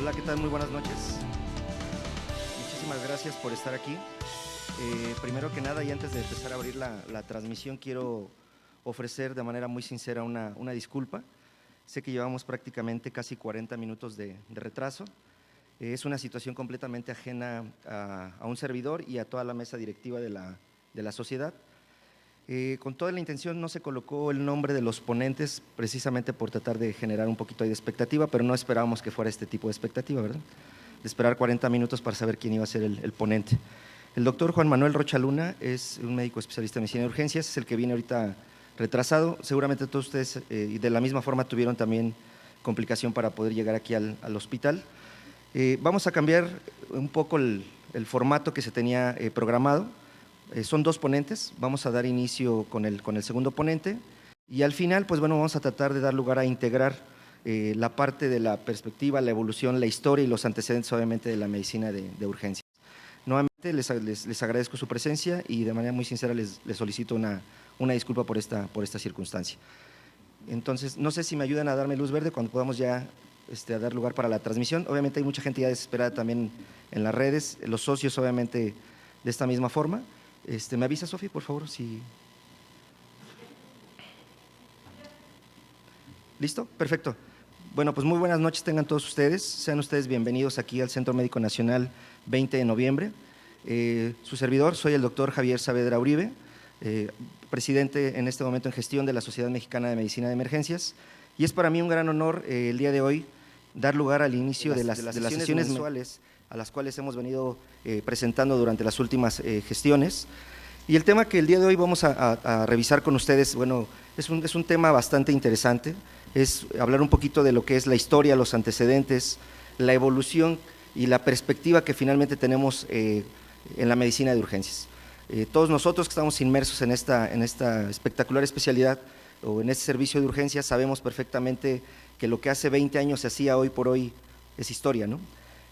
Hola, ¿qué tal? Muy buenas noches. Muchísimas gracias por estar aquí. Primero que nada, y antes de empezar a abrir la transmisión, quiero ofrecer de manera muy sincera una disculpa. Sé que llevamos prácticamente casi 40 minutos de retraso. Es una situación completamente ajena a un servidor y a toda la mesa directiva de la sociedad. Con toda la intención no se colocó el nombre de los ponentes precisamente por tratar de generar un poquito de expectativa, pero no esperábamos que fuera este tipo de expectativa, ¿verdad? De esperar 40 minutos para saber quién iba a ser el ponente. El doctor Juan Manuel Rocha Luna es un médico especialista en medicina de urgencias, es el que viene ahorita retrasado. Seguramente todos ustedes, y de la misma forma, tuvieron también complicación para poder llegar aquí al hospital. Vamos a cambiar un poco el formato que se tenía programado. Son dos ponentes, vamos a dar inicio con el segundo ponente y al final, pues bueno, vamos a tratar de dar lugar a integrar la parte de la perspectiva, la evolución, la historia y los antecedentes obviamente de la medicina de urgencias. Nuevamente les agradezco su presencia y de manera muy sincera les solicito una disculpa por esta circunstancia. Entonces, no sé si me ayudan a darme luz verde cuando podamos ya a dar lugar para la transmisión. Obviamente hay mucha gente ya desesperada también en las redes, los socios obviamente de esta misma forma. ¿Me avisa, Sofi, por favor? Si... ¿Listo? Perfecto. Bueno, pues muy buenas noches tengan todos ustedes. Sean ustedes bienvenidos aquí al Centro Médico Nacional 20 de noviembre. Su servidor, soy el doctor Javier Saavedra Uribe, presidente en este momento en gestión de la Sociedad Mexicana de Medicina de Emergencias. Y es para mí un gran honor el día de hoy dar lugar al inicio de las sesiones mensuales a las cuales hemos venido presentando durante las últimas gestiones. Y el tema que el día de hoy vamos a revisar con ustedes, bueno, es un tema bastante interesante, es hablar un poquito de lo que es la historia, los antecedentes, la evolución y la perspectiva que finalmente tenemos en la medicina de urgencias. Todos nosotros que estamos inmersos en esta espectacular especialidad o en este servicio de urgencias sabemos perfectamente que lo que hace 20 años se hacía hoy por hoy es historia, ¿no?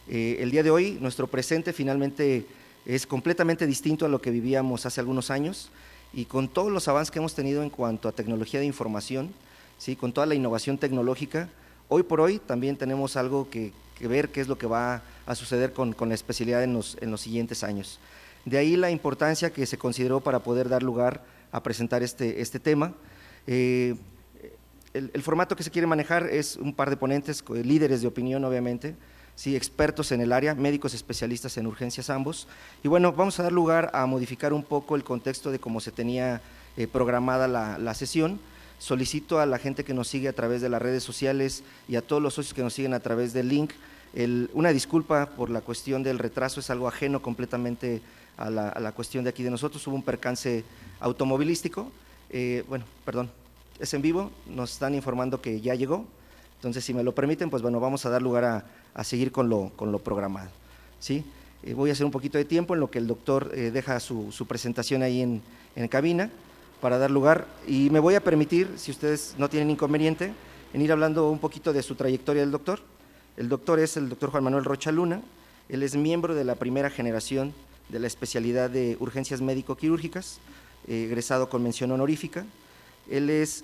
El día de hoy, nuestro presente finalmente es completamente distinto a lo que vivíamos hace algunos años y con todos los avances que hemos tenido en cuanto a tecnología de información, ¿sí? Con toda la innovación tecnológica, hoy por hoy también tenemos algo que ver qué es lo que va a suceder con la especialidad en los siguientes años. De ahí la importancia que se consideró para poder dar lugar a presentar este tema. El formato que se quiere manejar es un par de ponentes, líderes de opinión obviamente, sí, expertos en el área, médicos especialistas en urgencias ambos. Y bueno, vamos a dar lugar a modificar un poco el contexto de cómo se tenía programada la sesión. Solicito a la gente que nos sigue a través de las redes sociales y a todos los socios que nos siguen a través del link, una disculpa por la cuestión del retraso, es algo ajeno completamente a la cuestión de aquí de nosotros. Hubo un percance automovilístico, bueno, perdón, es en vivo, nos están informando que ya llegó. Entonces, si me lo permiten, pues bueno, vamos a dar lugar a seguir con lo programado, ¿sí? Voy a hacer un poquito de tiempo en lo que el doctor deja su presentación ahí en cabina para dar lugar y me voy a permitir, si ustedes no tienen inconveniente, en ir hablando un poquito de su trayectoria del doctor. El doctor es el doctor Juan Manuel Rocha Luna, él es miembro de la primera generación de la especialidad de urgencias médico-quirúrgicas, egresado con mención honorífica. Él es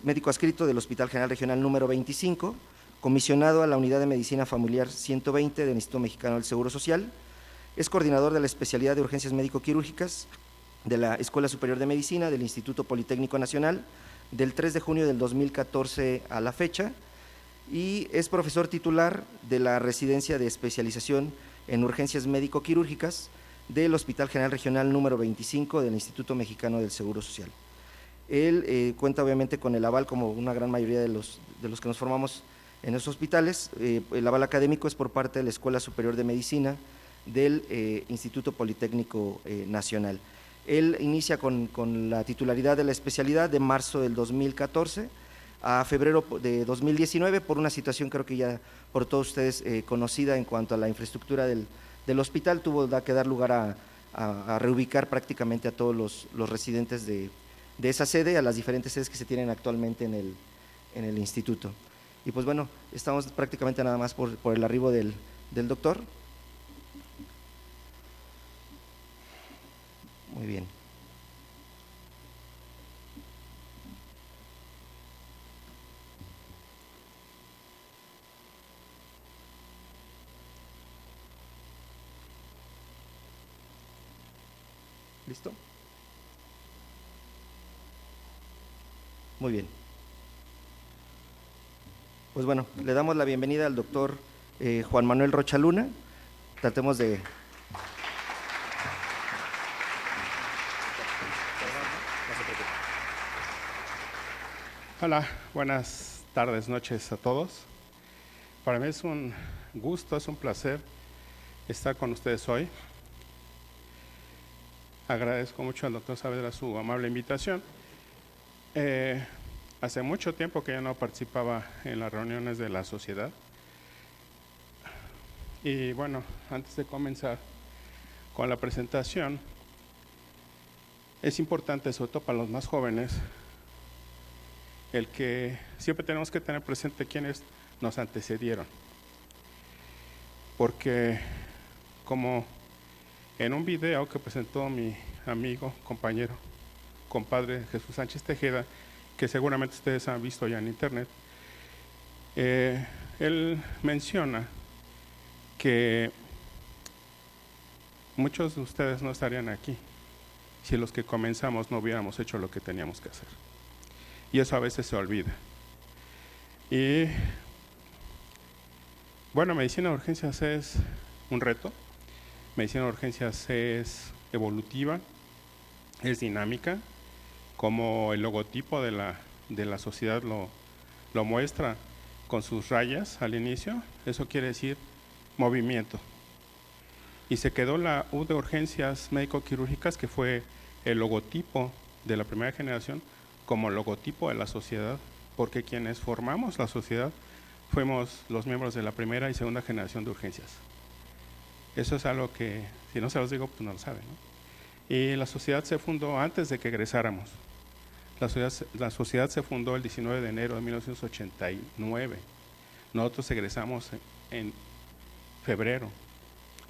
médico adscrito del Hospital General Regional número 25, comisionado a la Unidad de Medicina Familiar 120 del Instituto Mexicano del Seguro Social, es coordinador de la especialidad de urgencias médico-quirúrgicas de la Escuela Superior de Medicina del Instituto Politécnico Nacional del 3 de junio del 2014 a la fecha y es profesor titular de la Residencia de Especialización en Urgencias Médico-Quirúrgicas del Hospital General Regional número 25 del Instituto Mexicano del Seguro Social. Él cuenta obviamente con el aval, como una gran mayoría de los que nos formamos en esos hospitales, el aval académico es por parte de la Escuela Superior de Medicina del Instituto Politécnico Nacional. Él inicia con la titularidad de la especialidad de marzo del 2014 a febrero de 2019 por una situación creo que ya por todos ustedes conocida en cuanto a la infraestructura del hospital, tuvo que dar lugar a reubicar prácticamente a todos los residentes de esa sede a las diferentes sedes que se tienen actualmente en el instituto. Y pues bueno, estamos prácticamente nada más por el arribo del doctor. Muy bien. ¿Listo? Muy bien. Pues bueno, le damos la bienvenida al doctor Juan Manuel Rocha Luna. Tratemos de… Hola, buenas tardes, noches a todos. Para mí es un gusto, es un placer estar con ustedes hoy. Agradezco mucho al doctor Saavedra su amable invitación. Hace mucho tiempo que ya no participaba en las reuniones de la sociedad. Y bueno, antes de comenzar con la presentación, es importante, sobre todo para los más jóvenes, el que siempre tenemos que tener presente quiénes nos antecedieron. Porque como en un video que presentó mi amigo, compañero, compadre Jesús Sánchez Tejeda, que seguramente ustedes han visto ya en internet, él menciona que muchos de ustedes no estarían aquí si los que comenzamos no hubiéramos hecho lo que teníamos que hacer. Y eso a veces se olvida. Y bueno, medicina de urgencias es un reto. Medicina de urgencias es evolutiva, es dinámica, como el logotipo de la sociedad lo muestra con sus rayas al inicio. Eso quiere decir movimiento. Y se quedó la U de urgencias médico-quirúrgicas, que fue el logotipo de la primera generación, como logotipo de la sociedad, porque quienes formamos la sociedad fuimos los miembros de la primera y segunda generación de urgencias. Eso es algo que, si no se los digo, pues no lo saben, ¿no? Y la sociedad se fundó antes de que egresáramos. La sociedad se fundó el 19 de enero de 1989. Nosotros egresamos en febrero,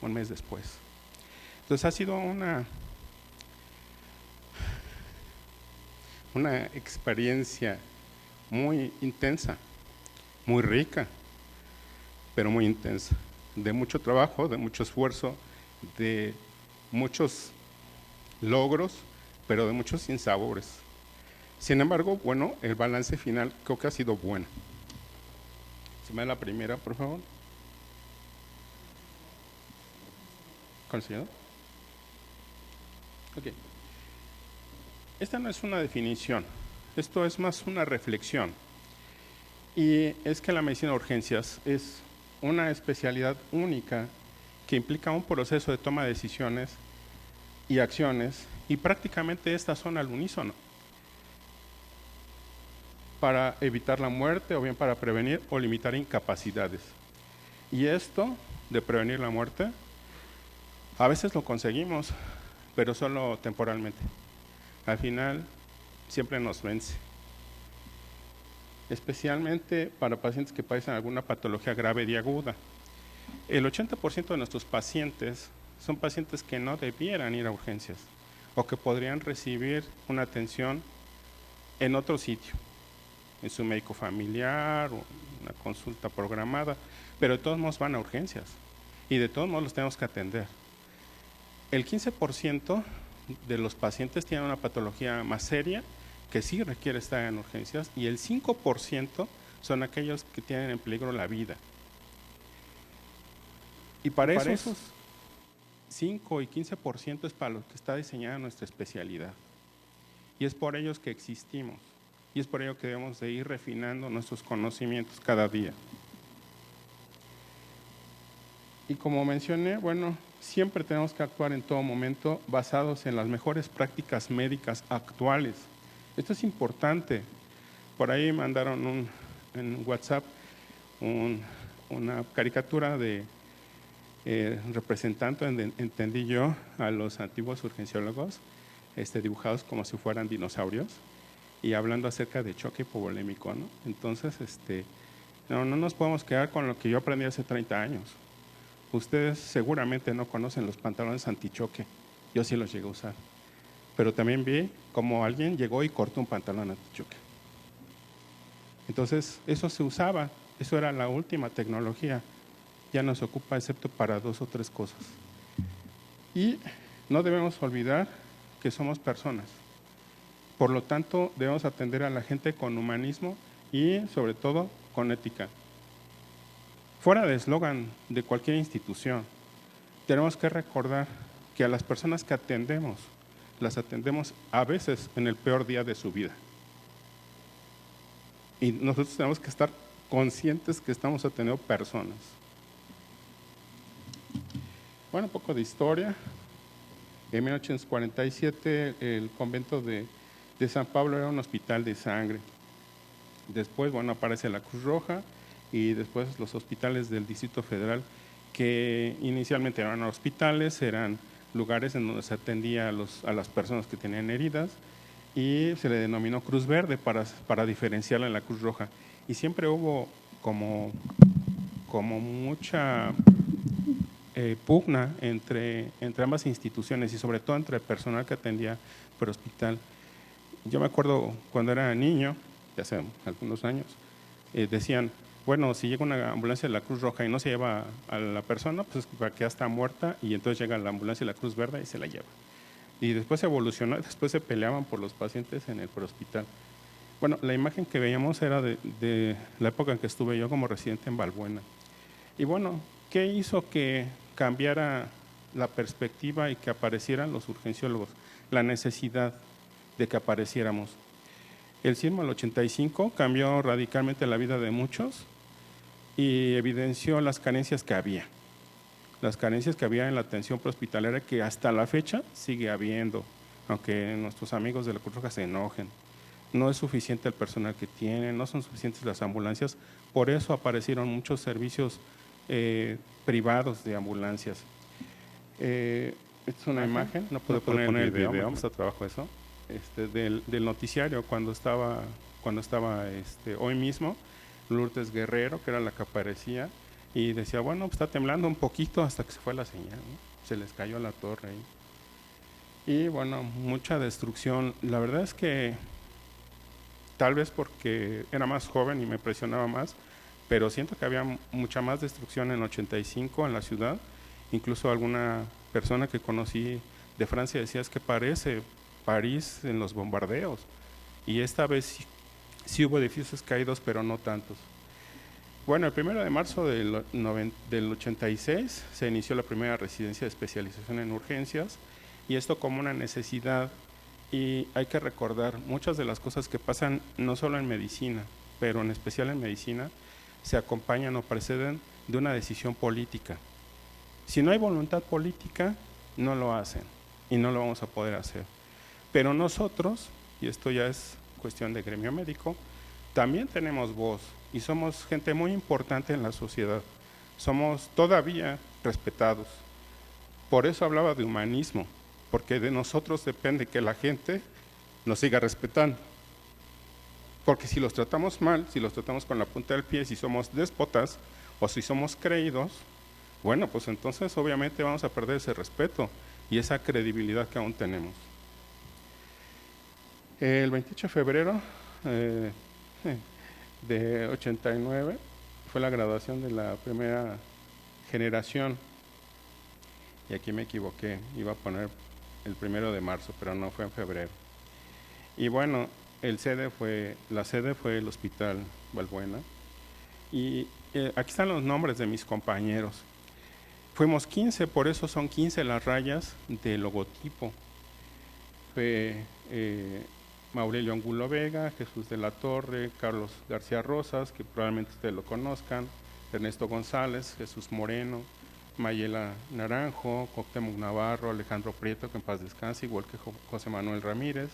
un mes después. Entonces ha sido una experiencia muy intensa, muy rica, pero muy intensa, de mucho trabajo, de mucho esfuerzo, de muchos logros, pero de muchos sinsabores. Sin embargo, bueno, el balance final creo que ha sido bueno. ¿Se me da la primera, por favor? ¿Conseguido? Ok. Esta no es una definición, esto es más una reflexión. Y es que la medicina de urgencias es una especialidad única que implica un proceso de toma de decisiones y acciones, y prácticamente estas son al unísono, para evitar la muerte o bien para prevenir o limitar incapacidades. Y esto de prevenir la muerte, a veces lo conseguimos, pero solo temporalmente. Al final siempre nos vence, especialmente para pacientes que padecen alguna patología grave y aguda. El 80% de nuestros pacientes son pacientes que no debieran ir a urgencias o que podrían recibir una atención en otro sitio, en su médico familiar o una consulta programada, pero de todos modos van a urgencias y de todos modos los tenemos que atender. El 15% de los pacientes tienen una patología más seria que sí requiere estar en urgencias, y el 5% son aquellos que tienen en peligro la vida. Y para esos 5 y 15% es para los que está diseñada nuestra especialidad. Y es por ellos que existimos. Y es por ello que debemos de ir refinando nuestros conocimientos cada día. Y como mencioné, bueno, siempre tenemos que actuar en todo momento basados en las mejores prácticas médicas actuales. Esto es importante. Por ahí mandaron en WhatsApp una caricatura de representando, entendí yo, a los antiguos urgenciólogos, dibujados como si fueran dinosaurios y hablando acerca de choque hipovolémico, ¿no? Entonces, no nos podemos quedar con lo que yo aprendí hace 30 años. Ustedes seguramente no conocen los pantalones antichoque, yo sí los llegué a usar, pero también vi como alguien llegó y cortó un pantalón antichoque. Entonces, eso se usaba, eso era la última tecnología, ya no se ocupa excepto para 2 o 3 cosas. Y no debemos olvidar que somos personas. Por lo tanto, debemos atender a la gente con humanismo y, sobre todo, con ética. Fuera de eslogan de cualquier institución, tenemos que recordar que a las personas que atendemos, las atendemos a veces en el peor día de su vida. Y nosotros tenemos que estar conscientes que estamos atendiendo personas. Bueno, un poco de historia. En 1847 el convento de San Pablo era un hospital de sangre. Después, bueno, aparece la Cruz Roja y después los hospitales del Distrito Federal, que inicialmente eran hospitales, eran lugares en donde se atendía a las personas que tenían heridas, y se le denominó Cruz Verde para diferenciarla de la Cruz Roja. Y siempre hubo como mucha pugna entre ambas instituciones y sobre todo entre el personal que atendía por hospital. Yo me acuerdo cuando era niño, ya hace algunos años, decían, bueno, si llega una ambulancia de la Cruz Roja y no se lleva a la persona, pues para que ya está muerta, y entonces llega la ambulancia de la Cruz Verde y se la lleva. Y después evolucionó, después se peleaban por los pacientes en el hospital. Bueno, la imagen que veíamos era de la época en que estuve yo como residente en Balbuena. Y bueno, ¿qué hizo que cambiara la perspectiva y que aparecieran los urgenciólogos? La necesidad de que apareciéramos. El sismo del 85 cambió radicalmente la vida de muchos y evidenció las carencias que había. Las carencias que había en la atención prehospitalaria, que hasta la fecha sigue habiendo, aunque nuestros amigos de la Cruz Roja se enojen. No es suficiente el personal que tienen, no son suficientes las ambulancias, por eso aparecieron muchos servicios privados de ambulancias. Esta es una imagen, no puedo poner el video, me cuesta trabajo eso, del noticiario cuando estaba hoy mismo, Lourdes Guerrero, que era la que aparecía, y decía, bueno, pues está temblando un poquito hasta que se fue la señal, ¿no? Se les cayó la torre ahí. Y bueno, mucha destrucción. La verdad es que tal vez porque era más joven y me presionaba más, pero siento que había mucha más destrucción en el 85 en la ciudad. Incluso alguna persona que conocí de Francia decía, es que parece París en los bombardeos. Y esta vez sí hubo edificios caídos, pero no tantos. Bueno, el 1 de marzo del 86 se inició la primera residencia de especialización en urgencias, y esto como una necesidad. Y hay que recordar, muchas de las cosas que pasan no solo en medicina, pero en especial en medicina, se acompañan o preceden de una decisión política. Si no hay voluntad política, no lo hacen y no lo vamos a poder hacer. Pero nosotros, y esto ya es cuestión de gremio médico, también tenemos voz y somos gente muy importante en la sociedad. Somos todavía respetados. Por eso hablaba de humanismo, porque de nosotros depende que la gente nos siga respetando. Porque si los tratamos mal, si los tratamos con la punta del pie, si somos déspotas o si somos creídos, bueno, pues entonces obviamente vamos a perder ese respeto y esa credibilidad que aún tenemos. El 28 de febrero de 89 fue la graduación de la primera generación, y aquí me equivoqué, iba a poner el 1 de marzo, pero no, fue en febrero. Y bueno, la sede fue el Hospital Balbuena, y aquí están los nombres de mis compañeros. Fuimos 15, por eso son 15 las rayas del logotipo. Fue Maurelio Angulo Vega, Jesús de la Torre, Carlos García Rosas, que probablemente ustedes lo conozcan, Ernesto González, Jesús Moreno, Mayela Naranjo, Cuauhtémoc Navarro, Alejandro Prieto, que en paz descanse, igual que José Manuel Ramírez,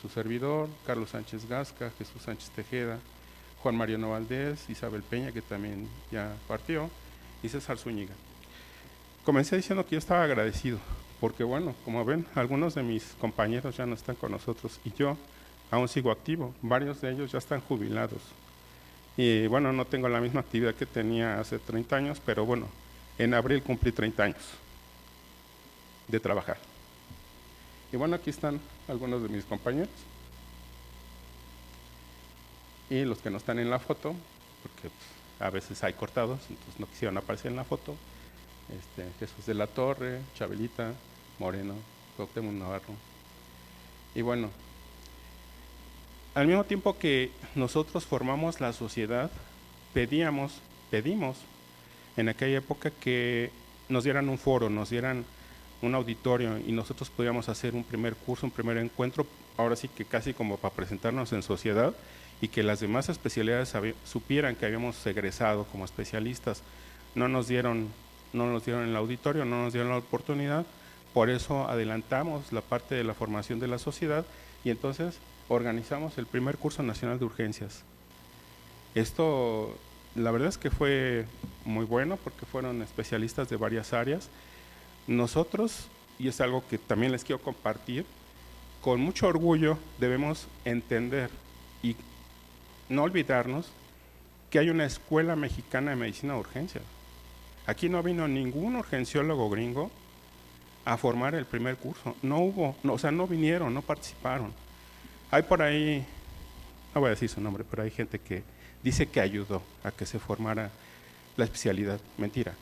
su servidor, Carlos Sánchez Gasca, Jesús Sánchez Tejeda, Juan Mariano Valdés, Isabel Peña, que también ya partió, y César Zúñiga. Comencé diciendo que yo estaba agradecido, porque bueno, como ven, algunos de mis compañeros ya no están con nosotros y yo aún sigo activo, varios de ellos ya están jubilados. Y bueno, no tengo la misma actividad que tenía hace 30 años, pero bueno, en abril cumplí 30 años de trabajar. Y bueno, aquí están algunos de mis compañeros. Y los que no están en la foto, porque a veces hay cortados, entonces no quisieron aparecer en la foto. Jesús de la Torre, Chabelita, Moreno, Cuauhtémoc Navarro, Y bueno, al mismo tiempo que nosotros formamos la sociedad, pedimos en aquella época que nos dieran un foro, nos dieran un auditorio y nosotros pudiéramos hacer un primer curso, un primer encuentro, ahora sí que casi como para presentarnos en sociedad y que las demás especialidades supieran que habíamos egresado como especialistas. No nos dieron el auditorio, no nos dieron la oportunidad, por eso adelantamos la parte de la formación de la sociedad y entonces organizamos el primer curso nacional de urgencias. Esto, la verdad es que fue muy bueno porque fueron especialistas de varias áreas. Nosotros, y es algo que también les quiero compartir, con mucho orgullo debemos entender y no olvidarnos que hay una escuela mexicana de medicina de urgencia. Aquí no vino ningún urgenciólogo gringo a formar el primer curso. No hubo, no, o sea, no vinieron, no participaron. Hay por ahí, no voy a decir su nombre, pero hay gente que dice que ayudó a que se formara la especialidad. Mentira.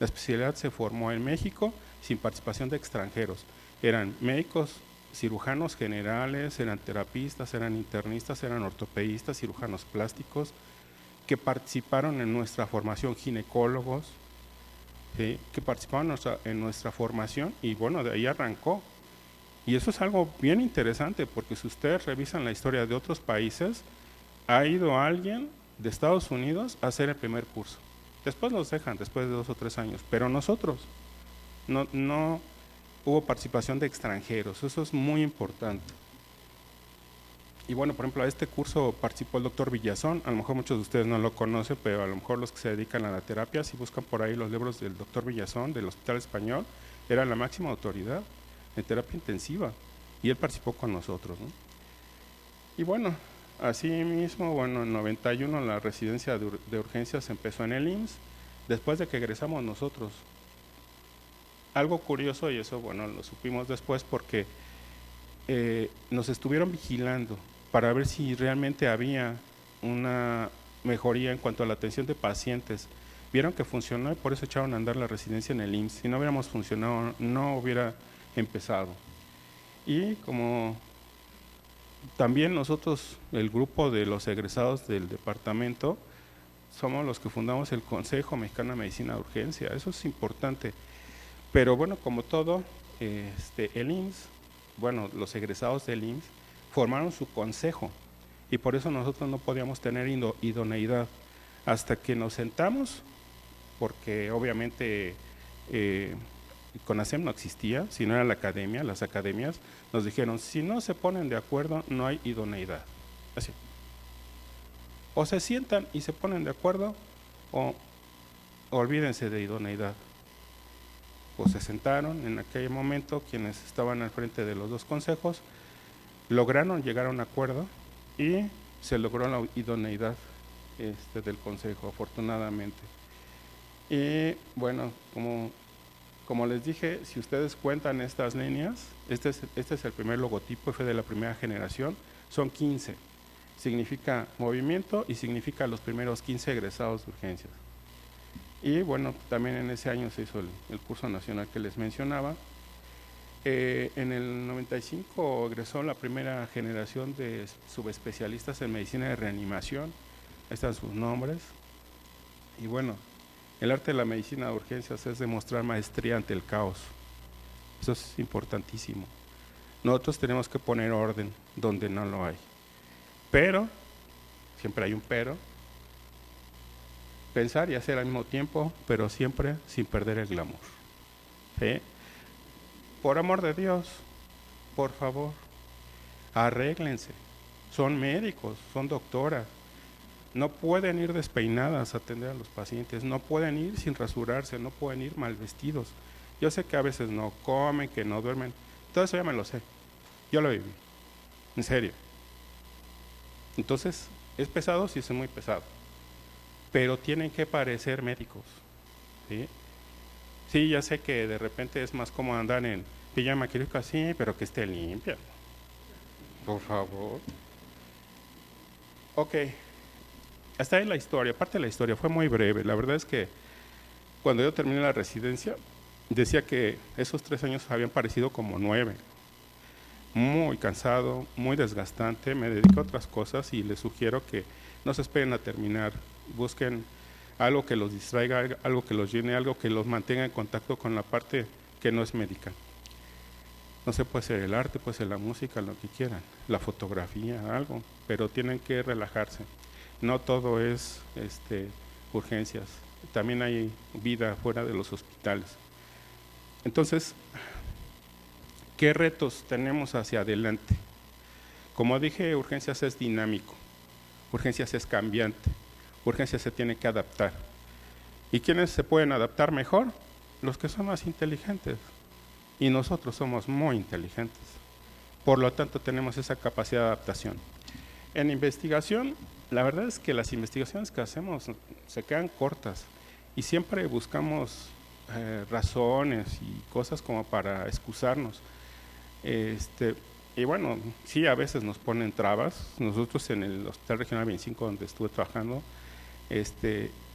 La especialidad se formó en México sin participación de extranjeros. Eran médicos, cirujanos generales, eran terapistas, eran internistas, eran ortopedistas, cirujanos plásticos, que participaron en nuestra formación, ginecólogos, ¿sí? Que participaron en nuestra formación y bueno, de ahí arrancó. Y eso es algo bien interesante porque si ustedes revisan la historia de otros países, ha ido alguien de Estados Unidos a hacer el primer curso. Después los dejan, después de 2 o 3 años, pero nosotros no hubo participación de extranjeros, eso es muy importante. Y bueno, por ejemplo, a este curso participó el doctor Villazón, a lo mejor muchos de ustedes no lo conocen, pero a lo mejor los que se dedican a la terapia, si buscan por ahí los libros del doctor Villazón, del Hospital Español, era la máxima autoridad en terapia intensiva, y él participó con nosotros, ¿no? Y bueno, así mismo, bueno, en 91 la residencia de urgencias empezó en el IMSS, después de que egresamos nosotros. Algo curioso, y eso, bueno, lo supimos después porque nos estuvieron vigilando para ver si realmente había una mejoría en cuanto a la atención de pacientes. Vieron que funcionó y por eso echaron a andar la residencia en el IMSS. Si no hubiéramos funcionado, no hubiera empezado. Y como también nosotros, el grupo de los egresados del departamento, somos los que fundamos el Consejo Mexicano de Medicina de Urgencia. Eso es importante. Pero bueno, como todo, el IMSS, bueno, los egresados del IMSS formaron su consejo y por eso nosotros no podíamos tener idoneidad hasta que nos sentamos, porque obviamente CONASEM no existía, sino era la academia, las academias nos dijeron, si no se ponen de acuerdo, no hay idoneidad. Así. O se sientan y se ponen de acuerdo, o olvídense de idoneidad. Pues se sentaron en aquel momento, quienes estaban al frente de los dos consejos, lograron llegar a un acuerdo y se logró la idoneidad del consejo, afortunadamente. Y bueno, como les dije, si ustedes cuentan estas líneas, este es el primer logotipo, fue de la primera generación, son 15, significa movimiento y significa los primeros 15 egresados de urgencias. Y bueno, también en ese año se hizo el curso nacional que les mencionaba. En el 95 egresó la primera generación de subespecialistas en medicina de reanimación, están sus nombres. Y bueno, el arte de la medicina de urgencias es demostrar maestría ante el caos. Eso es importantísimo. Nosotros tenemos que poner orden donde no lo hay. Pero, siempre hay un pero, pensar y hacer al mismo tiempo, pero siempre sin perder el glamour. ¿Sí? Por amor de Dios, por favor, arréglense. Son médicos, son doctoras. No pueden ir despeinadas a atender a los pacientes, no pueden ir sin rasurarse, no pueden ir mal vestidos. Yo sé que a veces no comen, que no duermen, todo eso ya me lo sé. Yo lo viví, en serio. Entonces, es pesado, sí es muy pesado, pero tienen que parecer médicos, ¿sí? Sí, ya sé que de repente es más cómodo andar en pijama quirúrgica, sí, pero que esté limpia, por favor. Ok, hasta ahí la historia, parte de la historia, fue muy breve. La verdad es que cuando yo terminé la residencia, decía que esos 3 años habían parecido como 9. muy cansado, muy desgastante, me dedico a otras cosas y les sugiero que no se esperen a terminar, busquen algo que los distraiga, algo que los llene, algo que los mantenga en contacto con la parte que no es médica. No sé, puede ser el arte, puede ser la música, lo que quieran, la fotografía, algo, pero tienen que relajarse. No todo es urgencias, también hay vida fuera de los hospitales. Entonces, ¿qué retos tenemos hacia adelante? Como dije, urgencias es dinámico, urgencias es cambiante, urgencias se tiene que adaptar. ¿Y quiénes se pueden adaptar mejor? Los que son más inteligentes. Y nosotros somos muy inteligentes. Por lo tanto, tenemos esa capacidad de adaptación. En investigación, la verdad es que las investigaciones que hacemos se quedan cortas y siempre buscamos razones y cosas como para excusarnos. Y bueno, sí, a veces nos ponen trabas. Nosotros en el Hospital Regional 25, donde estuve trabajando,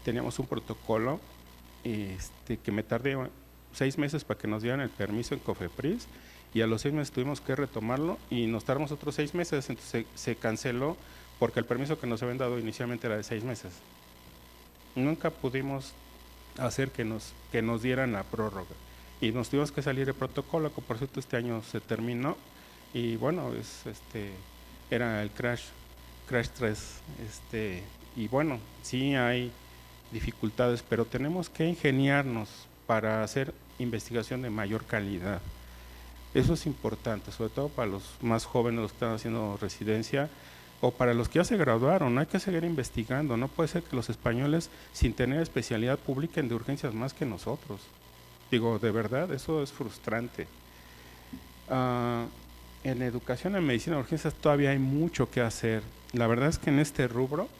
teníamos un protocolo que me tardé 6 meses para que nos dieran el permiso en COFEPRIS, y a los 6 meses tuvimos que retomarlo y nos tardamos otros 6 meses, entonces se canceló porque el permiso que nos habían dado inicialmente era de 6 meses. Nunca pudimos hacer que nos dieran la prórroga y nos tuvimos que salir de protocolo, que por cierto este año se terminó, y bueno, era el Crash 3, y bueno, sí hay dificultades, pero tenemos que ingeniarnos para hacer investigación de mayor calidad. Eso es importante, sobre todo para los más jóvenes, los que están haciendo residencia, o para los que ya se graduaron. Hay que seguir investigando. No puede ser que los españoles, sin tener especialidad, publiquen de urgencias más que nosotros. Digo, de verdad, eso es frustrante. En educación, en medicina de urgencias, todavía hay mucho que hacer. La verdad es que en este rubro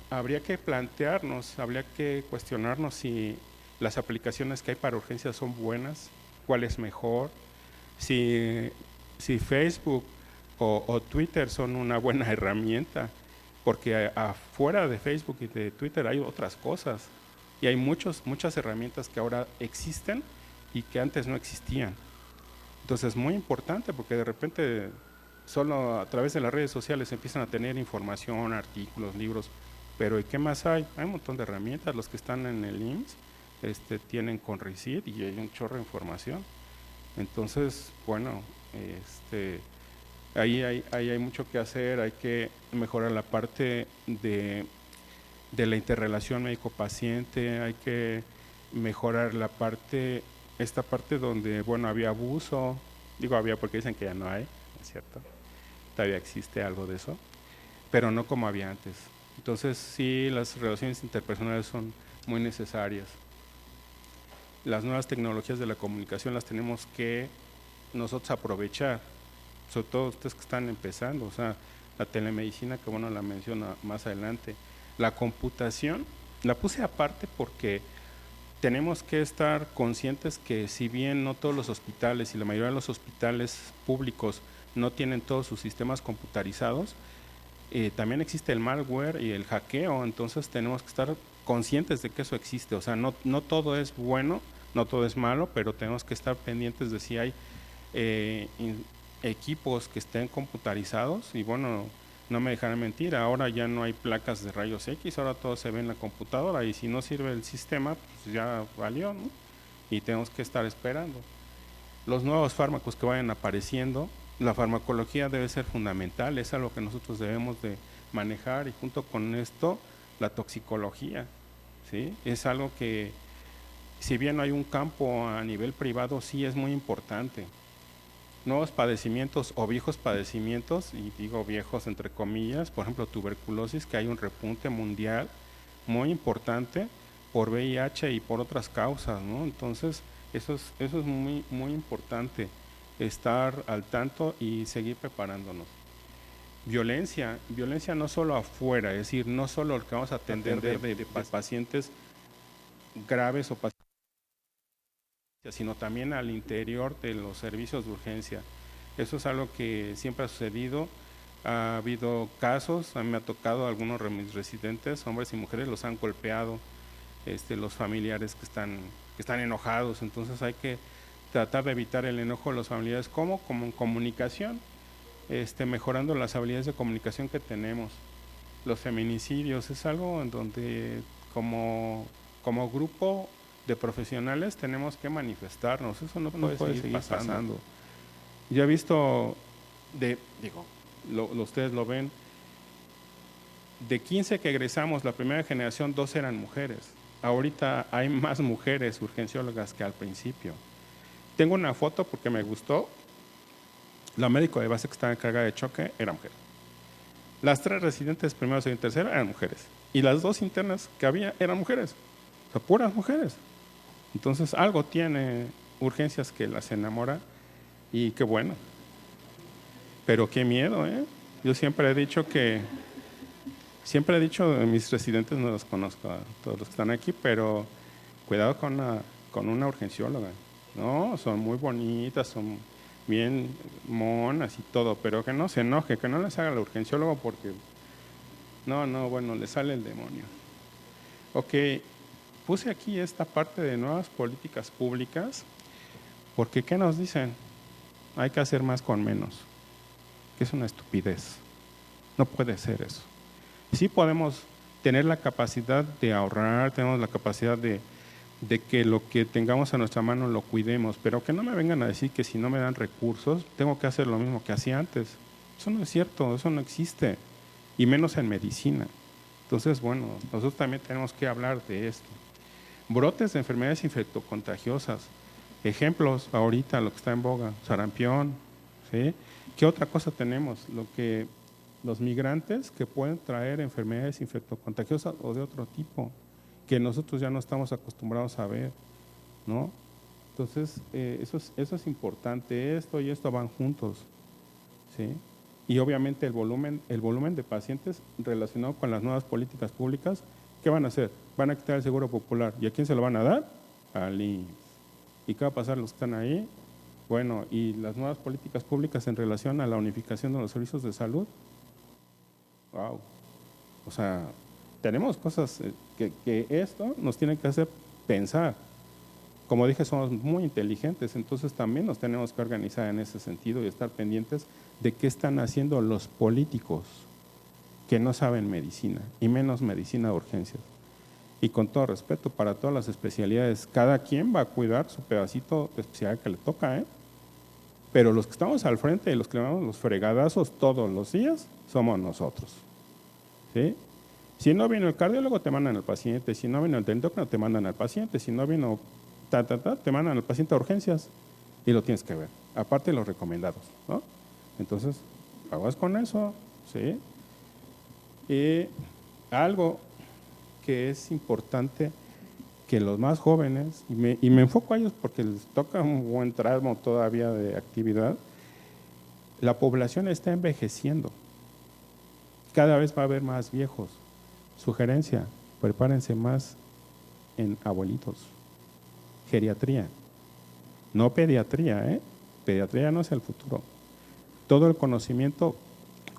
habría que plantearnos, habría que cuestionarnos si las aplicaciones que hay para urgencias son buenas, cuál es mejor, si Facebook o Twitter son una buena herramienta, porque afuera de Facebook y de Twitter hay otras cosas y hay muchas herramientas que ahora existen y que antes no existían. Entonces es muy importante, porque de repente solo a través de las redes sociales empiezan a tener información, artículos, libros, pero ¿y qué más hay? Hay un montón de herramientas. Los que están en el IMSS tienen Conrecit y hay un chorro de información. Entonces, bueno, ahí hay mucho que hacer. Hay que mejorar la parte de la interrelación médico-paciente, hay que mejorar esta parte donde, bueno, había abuso, digo había porque dicen que ya no hay, ¿es cierto? Todavía existe algo de eso, pero no como había antes. Entonces sí, las relaciones interpersonales son muy necesarias. Las nuevas tecnologías de la comunicación las tenemos que nosotros aprovechar, sobre todo ustedes que están empezando, o sea, la telemedicina, que bueno, la menciona más adelante. La computación la puse aparte porque tenemos que estar conscientes que si bien no todos los hospitales y la mayoría de los hospitales públicos no tienen todos sus sistemas computarizados, también existe el malware y el hackeo. Entonces tenemos que estar conscientes de que eso existe. O sea, no todo es bueno, no todo es malo, pero tenemos que estar pendientes de si hay equipos que estén computarizados. Y bueno, no me dejarán mentir, ahora ya no hay placas de rayos X, ahora todo se ve en la computadora, y si no sirve el sistema, pues ya valió, ¿no? Y tenemos que estar esperando. Los nuevos fármacos que vayan apareciendo, la farmacología debe ser fundamental, es algo que nosotros debemos de manejar, y junto con esto, la toxicología, ¿sí? Es algo que, si bien no hay un campo a nivel privado, sí es muy importante. Nuevos padecimientos o viejos padecimientos, y digo viejos entre comillas, por ejemplo tuberculosis, que hay un repunte mundial muy importante por VIH y por otras causas, ¿no? Entonces eso es muy, muy importante, estar al tanto y seguir preparándonos. Violencia no solo afuera, es decir, no solo lo que vamos a atender de pacientes graves o pacientes, sino también al interior de los servicios de urgencia. Eso es algo que siempre ha sucedido. Ha habido casos, a mí me ha tocado, algunos de mis residentes, hombres y mujeres, los han golpeado, los familiares que están enojados. Entonces hay que tratar de evitar el enojo de los familiares. ¿Cómo? Como en comunicación, mejorando las habilidades de comunicación que tenemos. Los feminicidios es algo en donde como grupo de profesionales tenemos que manifestarnos. Eso no puede seguir pasando. Yo he visto, ustedes lo ven, de 15 que egresamos, la primera generación, 2 eran mujeres. Ahorita hay más mujeres urgenciólogas que al principio. Tengo una foto porque me gustó. La médico de base que estaba encargada de choque era mujer. Las 3 residentes, primero, segundo y tercero, eran mujeres. Y las 2 internas que había eran mujeres. O sea, puras mujeres. Entonces, algo tiene urgencias que las enamora y qué bueno. Pero qué miedo, ¿eh? Yo siempre he dicho a mis residentes, no los conozco a todos los que están aquí, pero cuidado con una urgencióloga. No, son muy bonitas, son bien monas y todo, pero que no se enoje, que no les haga el urgenciólogo porque bueno, le sale el demonio. Ok, puse aquí esta parte de nuevas políticas públicas, porque ¿qué nos dicen? Hay que hacer más con menos, que es una estupidez. No puede ser eso. Sí podemos tener la capacidad de ahorrar, tenemos la capacidad de que lo que tengamos a nuestra mano lo cuidemos, pero que no me vengan a decir que si no me dan recursos, tengo que hacer lo mismo que hacía antes. Eso no es cierto, eso no existe, y menos en medicina. Entonces, bueno, nosotros también tenemos que hablar de esto. Brotes de enfermedades infectocontagiosas, ejemplos ahorita, lo que está en boga, sarampión, ¿sí? ¿Qué otra cosa tenemos? Los migrantes que pueden traer enfermedades infectocontagiosas o de otro tipo, que nosotros ya no estamos acostumbrados a ver, ¿no? Entonces, eso es importante, esto y esto van juntos, ¿sí? Y obviamente el volumen de pacientes relacionado con las nuevas políticas públicas, ¿qué van a hacer? Van a quitar el seguro popular. ¿Y a quién se lo van a dar? Al IMSS. ¿Y qué va a pasar los que están ahí? Bueno, y las nuevas políticas públicas en relación a la unificación de los servicios de salud. Wow. O sea, tenemos cosas que esto nos tiene que hacer pensar. Como dije, somos muy inteligentes, entonces también nos tenemos que organizar en ese sentido y estar pendientes de qué están haciendo los políticos que no saben medicina, y menos medicina de urgencias. Y con todo respeto, para todas las especialidades, cada quien va a cuidar su pedacito de especialidad que le toca, ¿eh? Pero los que estamos al frente y los que le damos los fregadazos todos los días, somos nosotros, ¿sí? Si no vino el cardiólogo, te mandan al paciente. Si no vino el endocrino, te mandan al paciente. Si no vino te mandan al paciente a urgencias y lo tienes que ver. Aparte de los recomendados, ¿no? Entonces, aguas con eso, ¿sí? Y algo que es importante que los más jóvenes, y me enfoco a ellos porque les toca un buen tramo todavía de actividad, la población está envejeciendo. Cada vez va a haber más viejos. Sugerencia, prepárense más en abuelitos. Geriatría, no pediatría, ¿eh? Pediatría no es el futuro. Todo el conocimiento,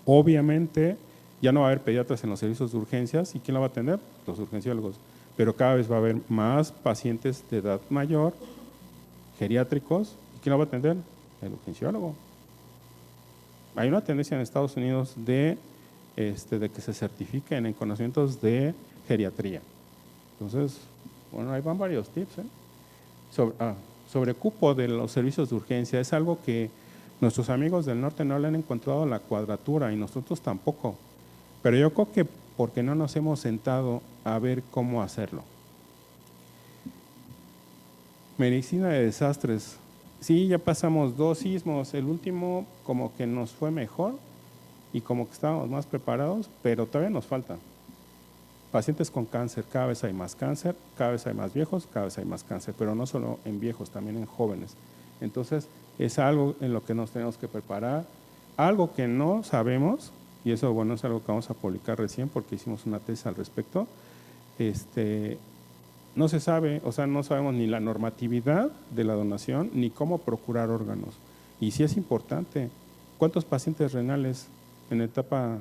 obviamente, ya no va a haber pediatras en los servicios de urgencias, ¿y quién lo va a atender? Los urgenciólogos. Pero cada vez va a haber más pacientes de edad mayor, geriátricos, ¿y quién lo va a atender? El urgenciólogo. Hay una tendencia en Estados Unidos de que se certifiquen en conocimientos de geriatría. Entonces, bueno, ahí van varios tips, ¿eh? Sobre cupo de los servicios de urgencia, es algo que nuestros amigos del norte no le han encontrado la cuadratura y nosotros tampoco. Pero yo creo que porque no nos hemos sentado a ver cómo hacerlo. Medicina de desastres. Sí, ya pasamos 2 sismos, el último como que nos fue mejor y como que estábamos más preparados, pero todavía nos falta. Pacientes con cáncer, cada vez hay más cáncer, cada vez hay más viejos, cada vez hay más cáncer, pero no solo en viejos, también en jóvenes. Entonces, es algo en lo que nos tenemos que preparar, algo que no sabemos, y eso, bueno, es algo que vamos a publicar recién porque hicimos una tesis al respecto. No se sabe, o sea, no sabemos ni la normatividad de la donación, ni cómo procurar órganos. Y sí es importante, ¿cuántos pacientes renales en etapa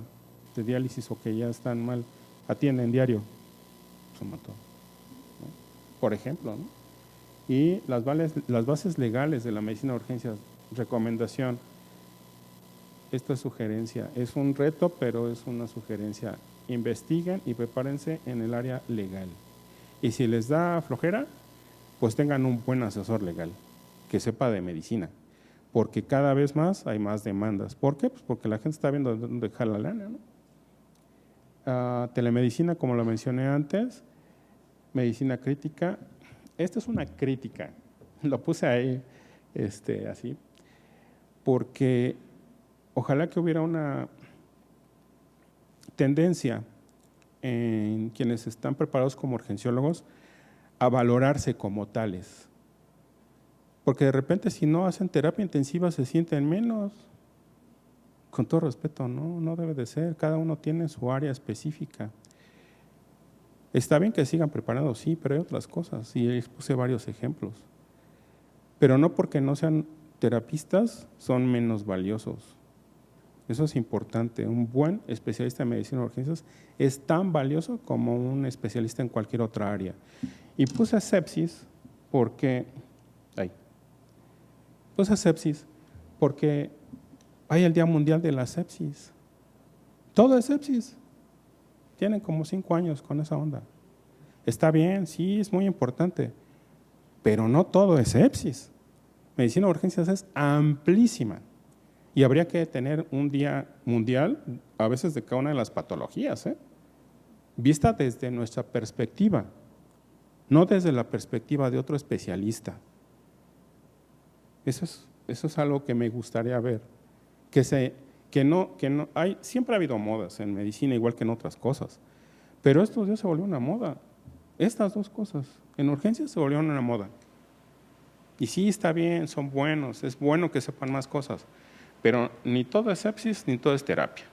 de diálisis o que ya están mal atienden diario? Son todos, ¿no? Por ejemplo, ¿no? Y las bases legales de la medicina de urgencias, recomendación, esta sugerencia es un reto, pero es una sugerencia. Investiguen y prepárense en el área legal. Y si les da flojera, pues tengan un buen asesor legal que sepa de medicina, porque cada vez más hay más demandas. ¿Por qué? Pues porque la gente está viendo dónde dejar la lana, ¿no? Telemedicina, como lo mencioné antes, medicina crítica. Esta es una crítica, lo puse ahí así, porque ojalá que hubiera una tendencia en quienes están preparados como urgenciólogos a valorarse como tales. Porque de repente si no hacen terapia intensiva se sienten menos. Con todo respeto, no debe de ser. Cada uno tiene su área específica. Está bien que sigan preparando, sí, pero hay otras cosas. Y les puse varios ejemplos. Pero no porque no sean terapistas son menos valiosos. Eso es importante. Un buen especialista en medicina de urgencias es tan valioso como un especialista en cualquier otra área. Y puse sepsis porque hay el Día Mundial de la Sepsis. Todo es sepsis. Tienen como 5 años con esa onda. Está bien, sí, es muy importante, pero no todo es sepsis. Medicina de urgencias es amplísima. Y habría que tener un día mundial, a veces de cada una de las patologías, vista desde nuestra perspectiva, no desde la perspectiva de otro especialista. Eso es algo que me gustaría ver. Siempre ha habido modas en medicina, igual que en otras cosas, pero estos días se volvió una moda. Estas dos cosas, en urgencias se volvieron una moda. Y sí, está bien, son buenos, es bueno que sepan más cosas, pero ni todo es sepsis, ni todo es terapia.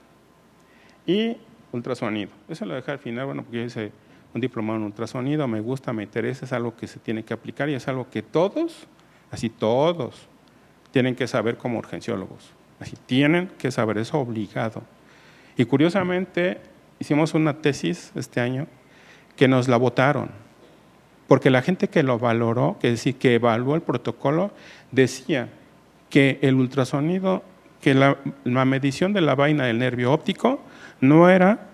Y ultrasonido, eso lo dejé al final, bueno, porque yo hice un diplomado en ultrasonido, me gusta, me interesa, es algo que se tiene que aplicar y es algo que todos, tienen que saber como urgenciólogos. Así tienen que saber, es obligado. Y curiosamente, hicimos una tesis este año que nos la votaron, porque la gente que lo valoró, que evaluó el protocolo, decía que el ultrasonido, que la medición de la vaina del nervio óptico no era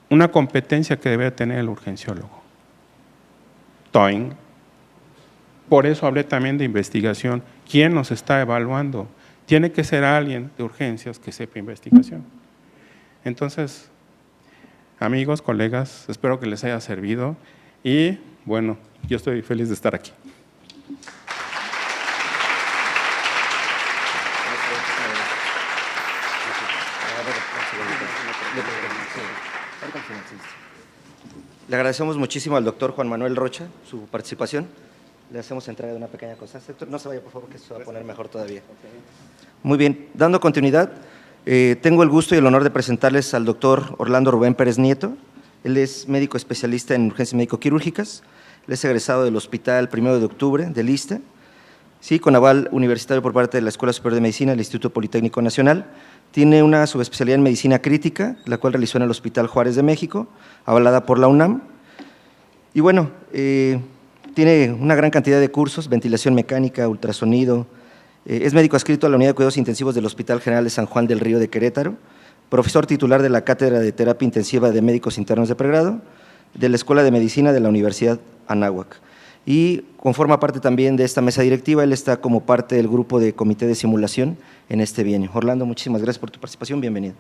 una competencia que debía tener el urgenciólogo. Toing. Por eso hablé también de investigación. ¿Quién nos está evaluando? Tiene que ser alguien de urgencias que sepa investigación. Entonces, amigos, colegas, espero que les haya servido y, bueno, yo estoy feliz de estar aquí. Le agradecemos muchísimo al doctor Juan Manuel Rocha su participación. Le hacemos entrega de una pequeña cosa. No se vaya, por favor, que se va a poner mejor todavía. Muy bien, dando continuidad, tengo el gusto y el honor de presentarles al doctor Orlando Rubén Pérez Nieto. Él es médico especialista en urgencias médico-quirúrgicas. Él es egresado del Hospital 1 de Octubre del ISSSTE, sí, con aval universitario por parte de la Escuela Superior de Medicina del Instituto Politécnico Nacional. Tiene una subespecialidad en medicina crítica, la cual realizó en el Hospital Juárez de México, avalada por la UNAM. Y bueno, tiene una gran cantidad de cursos, ventilación mecánica, ultrasonido. Es médico adscrito a la Unidad de Cuidados Intensivos del Hospital General de San Juan del Río de Querétaro, profesor titular de la Cátedra de Terapia Intensiva de Médicos Internos de Pregrado, de la Escuela de Medicina de la Universidad Anáhuac. Y conforma parte también de esta mesa directiva, él está como parte del grupo de comité de simulación en este bienio. Orlando, muchísimas gracias por tu participación, bienvenido.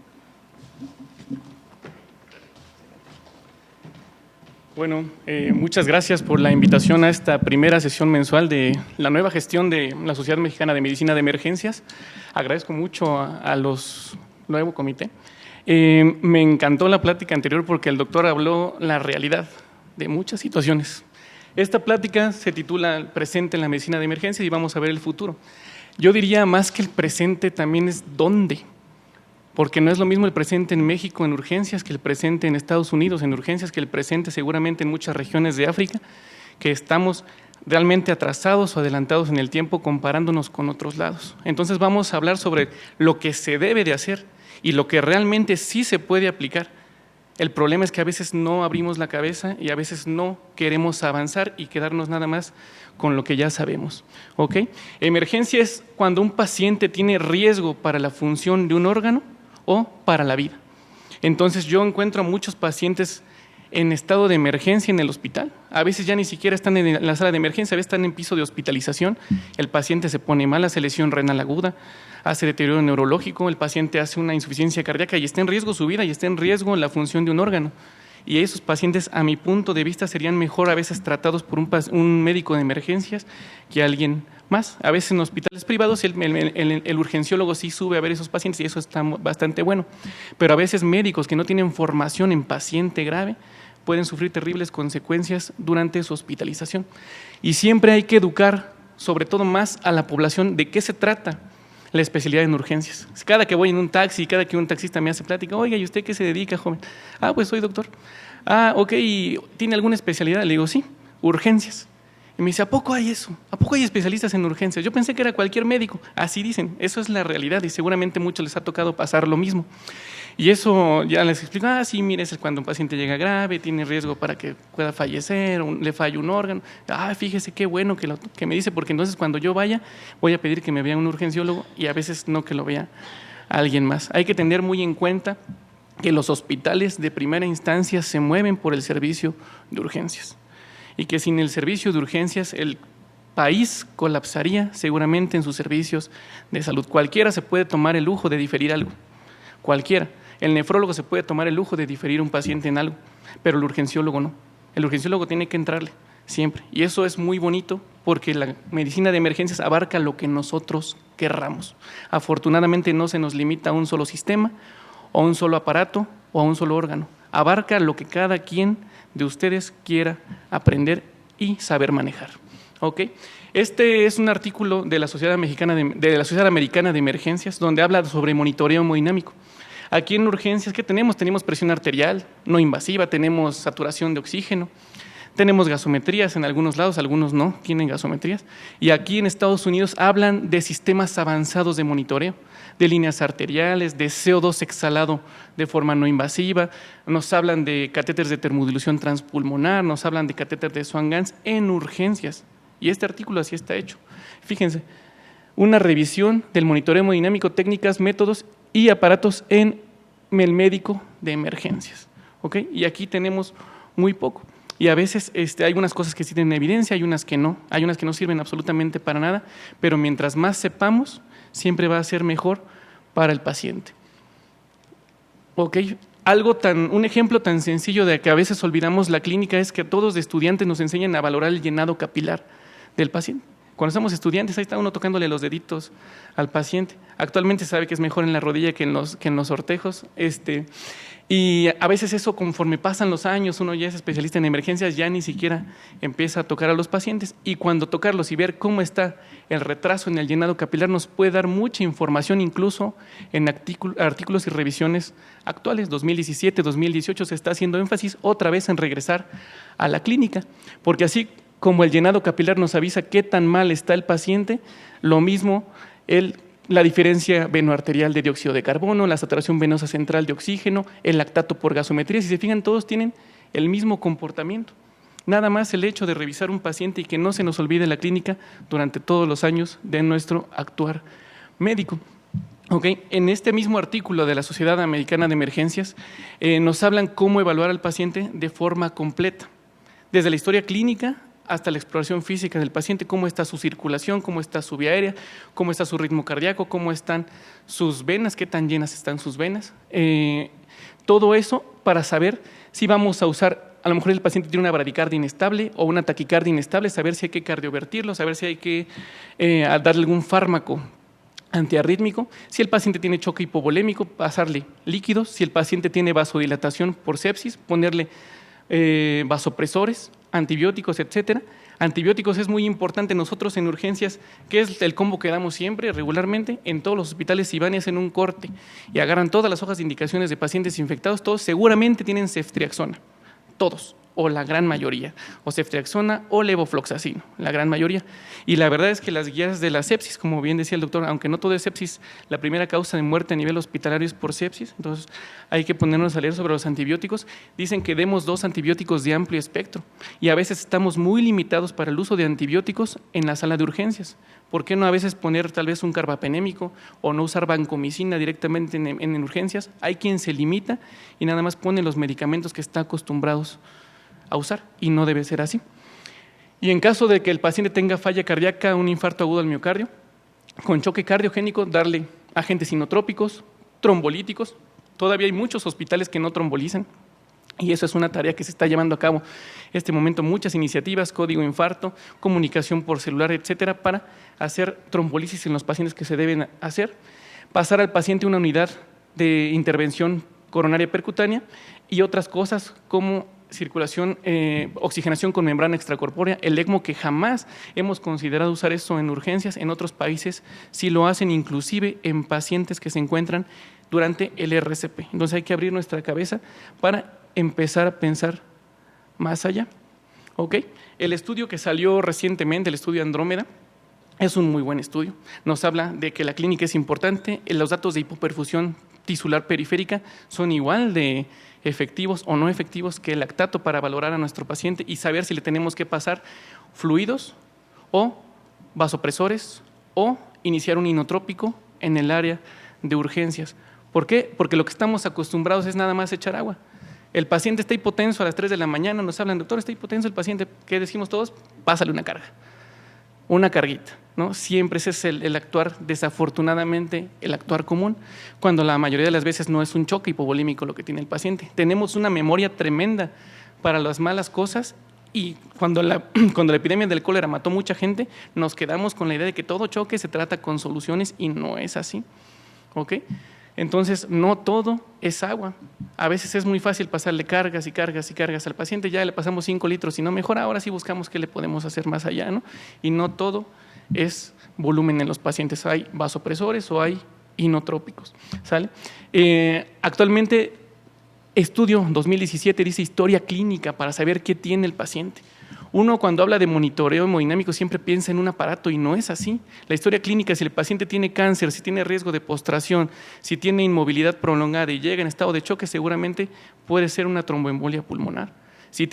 Bueno, muchas gracias por la invitación a esta primera sesión mensual de la nueva gestión de la Sociedad Mexicana de Medicina de Emergencias. Agradezco mucho a los nuevo comité. Me encantó la plática anterior porque el doctor habló la realidad de muchas situaciones. Esta plática se titula El presente en la medicina de emergencias y vamos a ver el futuro. Yo diría más que el presente también es dónde, porque no es lo mismo el presente en México en urgencias que el presente en Estados Unidos en urgencias, que el presente seguramente en muchas regiones de África, que estamos realmente atrasados o adelantados en el tiempo comparándonos con otros lados. Entonces vamos a hablar sobre lo que se debe de hacer y lo que realmente sí se puede aplicar El problema es que a veces no abrimos la cabeza y a veces no queremos avanzar y quedarnos nada más con lo que ya sabemos. ¿Ok? Emergencia es cuando un paciente tiene riesgo para la función de un órgano o para la vida. Entonces yo encuentro a muchos pacientes en estado de emergencia en el hospital. A veces ya ni siquiera están en la sala de emergencia, a veces están en piso de hospitalización. El paciente se pone mal, hace lesión renal aguda, hace deterioro neurológico, el paciente hace una insuficiencia cardíaca y está en riesgo su vida y está en riesgo la función de un órgano. Y esos pacientes, a mi punto de vista, serían mejor a veces tratados por un médico de emergencias que alguien más. A veces en hospitales privados el urgenciólogo sí sube a ver esos pacientes y eso está bastante bueno. Pero a veces médicos que no tienen formación en paciente grave pueden sufrir terribles consecuencias durante su hospitalización. Y siempre hay que educar, sobre todo más a la población, de qué se trata la especialidad en urgencias. Cada que voy en un taxi, cada que un taxista me hace plática, oiga, ¿y usted qué se dedica, joven? Ah, pues soy doctor. Ah, ok, ¿tiene alguna especialidad? Le digo, sí, urgencias. Y me dice, ¿a poco hay eso? ¿A poco hay especialistas en urgencias? Yo pensé que era cualquier médico. Así dicen, eso es la realidad y seguramente a muchos les ha tocado pasar lo mismo. Y eso ya les explico, sí, mire, es cuando un paciente llega grave, tiene riesgo para que pueda fallecer, le falle un órgano. Fíjese qué bueno que me dice, porque entonces cuando yo vaya, voy a pedir que me vea un urgenciólogo y a veces no que lo vea alguien más. Hay que tener muy en cuenta que los hospitales de primera instancia se mueven por el servicio de urgencias y que sin el servicio de urgencias el país colapsaría seguramente en sus servicios de salud. Cualquiera se puede tomar el lujo de diferir algo, cualquiera. El nefrólogo se puede tomar el lujo de diferir un paciente en algo, pero el urgenciólogo no. El urgenciólogo tiene que entrarle siempre. Y eso es muy bonito porque la medicina de emergencias abarca lo que nosotros querramos. Afortunadamente no se nos limita a un solo sistema, o a un solo aparato, o a un solo órgano. Abarca lo que cada quien de ustedes quiera aprender y saber manejar. ¿Ok? Este es un artículo de la Sociedad Americana de Emergencias donde habla sobre monitoreo hemodinámico. Aquí en urgencias, ¿qué tenemos? Tenemos presión arterial no invasiva, tenemos saturación de oxígeno, tenemos gasometrías en algunos lados, algunos no tienen gasometrías. Y aquí en Estados Unidos hablan de sistemas avanzados de monitoreo, de líneas arteriales, de CO2 exhalado de forma no invasiva, nos hablan de catéteres de termodilución transpulmonar, nos hablan de catéter de Swan-Ganz en urgencias. Y este artículo así está hecho. Fíjense, una revisión del monitoreo hemodinámico, técnicas, métodos y aparatos en el médico de emergencias. ¿Ok? Y aquí tenemos muy poco. Y a veces hay unas cosas que sí tienen evidencia, hay unas que no sirven absolutamente para nada, pero mientras más sepamos, siempre va a ser mejor para el paciente. ¿Ok? Un ejemplo tan sencillo de que a veces olvidamos la clínica es que a todos de estudiantes nos enseñan a valorar el llenado capilar del paciente. Cuando somos estudiantes, ahí está uno tocándole los deditos al paciente. Actualmente sabe que es mejor en la rodilla que en los ortejos. Y a veces eso, conforme pasan los años, uno ya es especialista en emergencias, ya ni siquiera empieza a tocar a los pacientes. Y cuando tocarlos y ver cómo está el retraso en el llenado capilar nos puede dar mucha información, incluso en artículos y revisiones actuales. 2017, 2018 se está haciendo énfasis otra vez en regresar a la clínica, porque así como el llenado capilar nos avisa qué tan mal está el paciente, lo mismo la diferencia venoarterial de dióxido de carbono, la saturación venosa central de oxígeno, el lactato por gasometría, si se fijan, todos tienen el mismo comportamiento. Nada más el hecho de revisar un paciente y que no se nos olvide la clínica durante todos los años de nuestro actuar médico. Okay. En este mismo artículo de la Sociedad Americana de Emergencias nos hablan cómo evaluar al paciente de forma completa, desde la historia clínica hasta la exploración física del paciente, cómo está su circulación, cómo está su vía aérea, cómo está su ritmo cardíaco, cómo están sus venas, qué tan llenas están sus venas. Todo eso para saber si vamos a usar, a lo mejor el paciente tiene una bradicardia inestable o una taquicardia inestable, saber si hay que cardiovertirlo, saber si hay que darle algún fármaco antiarrítmico, si el paciente tiene choque hipovolémico, pasarle líquidos, si el paciente tiene vasodilatación por sepsis, ponerle vasopresores, antibióticos, etcétera. Antibióticos es muy importante. Nosotros en urgencias, que es el combo que damos siempre, regularmente, en todos los hospitales, si van y hacen un corte y agarran todas las hojas de indicaciones de pacientes infectados, todos seguramente tienen ceftriaxona, todos. o la gran mayoría, o ceftriaxona o levofloxacino, la gran mayoría. Y la verdad es que las guías de la sepsis, como bien decía el doctor, aunque no todo es sepsis, la primera causa de muerte a nivel hospitalario es por sepsis, entonces hay que ponernos a leer sobre los antibióticos. Dicen que demos 2 antibióticos de amplio espectro y a veces estamos muy limitados para el uso de antibióticos en la sala de urgencias. ¿Por qué no a veces poner tal vez un carbapenémico o no usar vancomicina directamente en urgencias? Hay quien se limita y nada más pone los medicamentos que está acostumbrados a usar y no debe ser así. Y en caso de que el paciente tenga falla cardíaca, un infarto agudo al miocardio, con choque cardiogénico, darle agentes inotrópicos, trombolíticos. Todavía hay muchos hospitales que no trombolizan y eso es una tarea que se está llevando a cabo en este momento, muchas iniciativas, código infarto, comunicación por celular, etcétera, para hacer trombolisis en los pacientes que se deben hacer, pasar al paciente una unidad de intervención coronaria percutánea y otras cosas como circulación, oxigenación con membrana extracorpórea, el ECMO, que jamás hemos considerado usar eso en urgencias. En otros países sí lo hacen, inclusive en pacientes que se encuentran durante el RCP. Entonces hay que abrir nuestra cabeza para empezar a pensar más allá. ¿Okay? El estudio que salió recientemente, el estudio Andrómeda, es un muy buen estudio. Nos habla de que la clínica es importante, los datos de hipoperfusión tisular periférica son igual de efectivos o no efectivos que el lactato para valorar a nuestro paciente y saber si le tenemos que pasar fluidos o vasopresores o iniciar un inotrópico en el área de urgencias. ¿Por qué? Porque lo que estamos acostumbrados es nada más echar agua. El paciente está hipotenso a las 3 de la mañana, nos hablan, doctor, está hipotenso el paciente, ¿qué decimos todos? Pásale una carga, una carguita, ¿no? Siempre ese es el actuar, desafortunadamente, el actuar común, cuando la mayoría de las veces no es un choque hipovolímico lo que tiene el paciente. Tenemos una memoria tremenda para las malas cosas y cuando la epidemia del cólera mató mucha gente, nos quedamos con la idea de que todo choque se trata con soluciones y no es así, ¿ok? Entonces, no todo es agua. A veces es muy fácil pasarle cargas y cargas y cargas al paciente, ya le pasamos 5 litros y no mejora, ahora sí buscamos qué le podemos hacer más allá, ¿no? Y no todo es volumen en los pacientes, hay vasopresores o hay inotrópicos, ¿sale? Actualmente, estudio 2017 dice historia clínica para saber qué tiene el paciente. Uno cuando habla de monitoreo hemodinámico siempre piensa en un aparato y no es así. La historia clínica, si el paciente tiene cáncer, si tiene riesgo de postración, si tiene inmovilidad prolongada y llega en estado de choque, seguramente puede ser una tromboembolia pulmonar. Si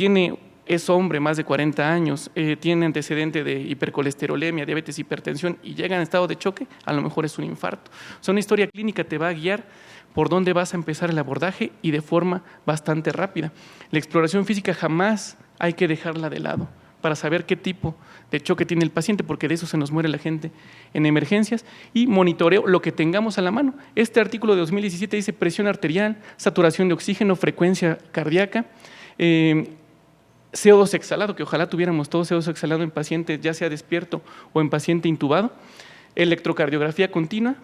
es hombre, más de 40 años, tiene antecedente de hipercolesterolemia, diabetes, hipertensión y llega en estado de choque, a lo mejor es un infarto. O sea, una historia clínica te va a guiar por dónde vas a empezar el abordaje y de forma bastante rápida. La exploración física jamás hay que dejarla de lado para saber qué tipo de choque tiene el paciente, porque de eso se nos muere la gente en emergencias, y monitoreo lo que tengamos a la mano. Este artículo de 2017 dice presión arterial, saturación de oxígeno, frecuencia cardíaca, CO2 exhalado, que ojalá tuviéramos todo CO2 exhalado en paciente, ya sea despierto o en paciente intubado, electrocardiografía continua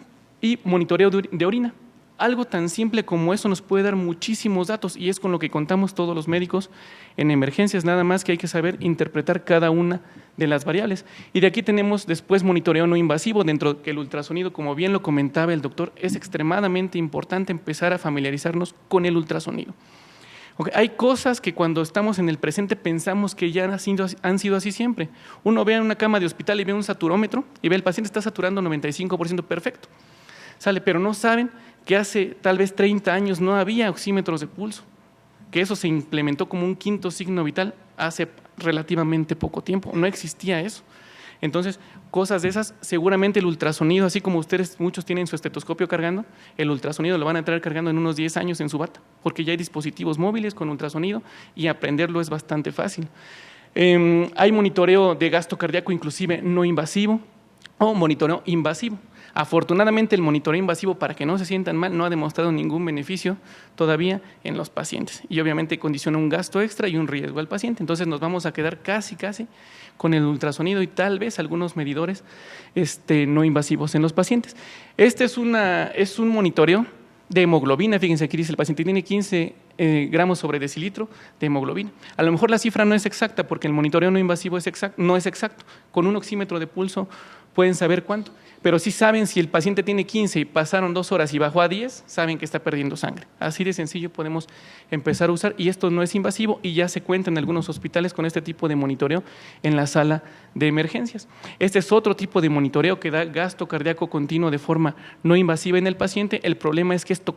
y monitoreo de orina. Algo tan simple como eso nos puede dar muchísimos datos y es con lo que contamos todos los médicos en emergencias, nada más que hay que saber interpretar cada una de las variables. Y de aquí tenemos después monitoreo no invasivo, dentro que el ultrasonido, como bien lo comentaba el doctor, es extremadamente importante empezar a familiarizarnos con el ultrasonido. Okay. Hay cosas que cuando estamos en el presente pensamos que ya han sido así siempre. Uno ve en una cama de hospital y ve un saturómetro y ve el paciente está saturando 95% perfecto. Sale, pero no saben que hace tal vez 30 años no había oxímetros de pulso, que eso se implementó como un quinto signo vital hace relativamente poco tiempo, no existía eso. Entonces, cosas de esas, seguramente el ultrasonido, así como ustedes muchos tienen su estetoscopio cargando, el ultrasonido lo van a traer cargando en unos 10 años en su bata, porque ya hay dispositivos móviles con ultrasonido y aprenderlo es bastante fácil. Hay monitoreo de gasto cardíaco inclusive no invasivo o monitoreo invasivo. Afortunadamente, el monitoreo invasivo, para que no se sientan mal, no ha demostrado ningún beneficio todavía en los pacientes y obviamente condiciona un gasto extra y un riesgo al paciente. Entonces nos vamos a quedar casi con el ultrasonido y tal vez algunos medidores no invasivos en los pacientes. Este es un monitoreo de hemoglobina. Fíjense, aquí dice el paciente tiene 15 gramos sobre decilitro de hemoglobina. A lo mejor la cifra no es exacta porque el monitoreo no invasivo no es exacto. Con un oxímetro de pulso pueden saber cuánto. Pero sí saben si el paciente tiene 15 y pasaron 2 horas y bajó a 10, saben que está perdiendo sangre. Así de sencillo podemos empezar a usar, y esto no es invasivo y ya se cuenta en algunos hospitales con este tipo de monitoreo en la sala de emergencias. Este es otro tipo de monitoreo que da gasto cardíaco continuo de forma no invasiva en el paciente. El problema es que esto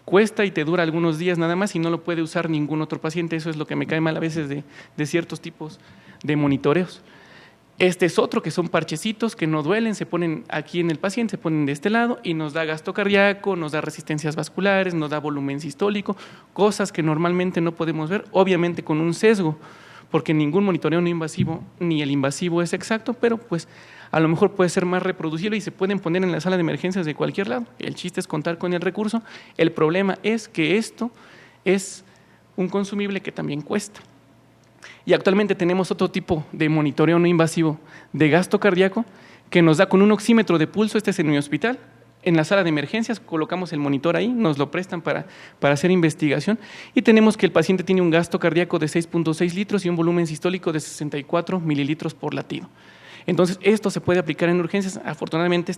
cuesta y te dura algunos días nada más y no lo puede usar ningún otro paciente. Eso es lo que me cae mal a veces de ciertos tipos de monitoreos. Este es otro que son parchecitos que no duelen, se ponen aquí en el paciente, se ponen de este lado y nos da gasto cardíaco, nos da resistencias vasculares, nos da volumen sistólico, cosas que normalmente no podemos ver, obviamente con un sesgo, porque ningún monitoreo no invasivo ni el invasivo es exacto, pero pues a lo mejor puede ser más reproducible y se pueden poner en la sala de emergencias de cualquier lado. El chiste es contar con el recurso. El problema es que esto es un consumible que también cuesta. Y actualmente tenemos otro tipo de monitoreo no invasivo de gasto cardíaco que nos da con un oxímetro de pulso. Este es en mi hospital. En la sala de emergencias colocamos el monitor ahí, nos lo prestan para hacer investigación y tenemos que el paciente tiene un gasto cardíaco de 6.6 litros y un volumen sistólico de 64 mililitros por latido. Entonces, esto se puede aplicar en urgencias. Afortunadamente,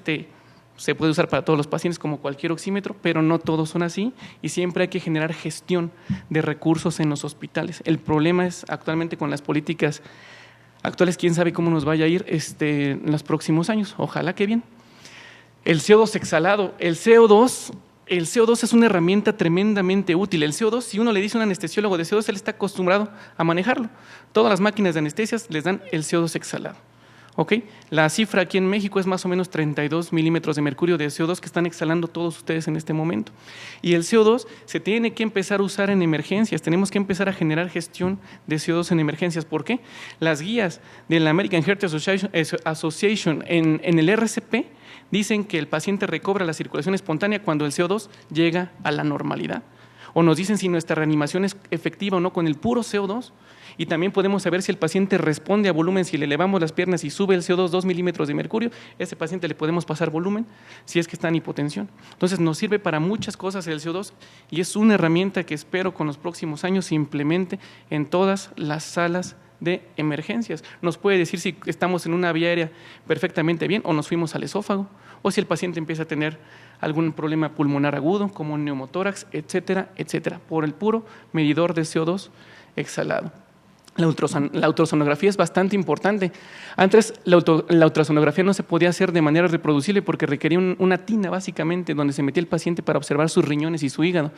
se puede usar para todos los pacientes como cualquier oxímetro, pero no todos son así y siempre hay que generar gestión de recursos en los hospitales. El problema es actualmente con las políticas actuales, quién sabe cómo nos vaya a ir en los próximos años. Ojalá que bien. El CO2 exhalado. El CO2 es una herramienta tremendamente útil. El CO2, si uno le dice a un anestesiólogo de CO2, él está acostumbrado a manejarlo. Todas las máquinas de anestesias les dan el CO2 exhalado. ¿Okay? La cifra aquí en México es más o menos 32 milímetros de mercurio de CO2 que están exhalando todos ustedes en este momento. Y el CO2 se tiene que empezar a usar en emergencias, tenemos que empezar a generar gestión de CO2 en emergencias. ¿Por qué? Las guías de la American Heart Association en el RCP dicen que el paciente recobra la circulación espontánea cuando el CO2 llega a la normalidad. O nos dicen si nuestra reanimación es efectiva o no con el puro CO2. Y también podemos saber si el paciente responde a volumen, si le elevamos las piernas y sube el CO2 2 milímetros de mercurio, ese paciente le podemos pasar volumen si es que está en hipotensión. Entonces nos sirve para muchas cosas el CO2 y es una herramienta que espero con los próximos años se implemente en todas las salas de emergencias. Nos puede decir si estamos en una vía aérea perfectamente bien o nos fuimos al esófago, o si el paciente empieza a tener algún problema pulmonar agudo como un neumotórax, etcétera, etcétera, por el puro medidor de CO2 exhalado. La ultrasonografía es bastante importante. Antes la ultrasonografía no se podía hacer de manera reproducible porque requería una tina básicamente donde se metía el paciente para observar sus riñones y su hígado.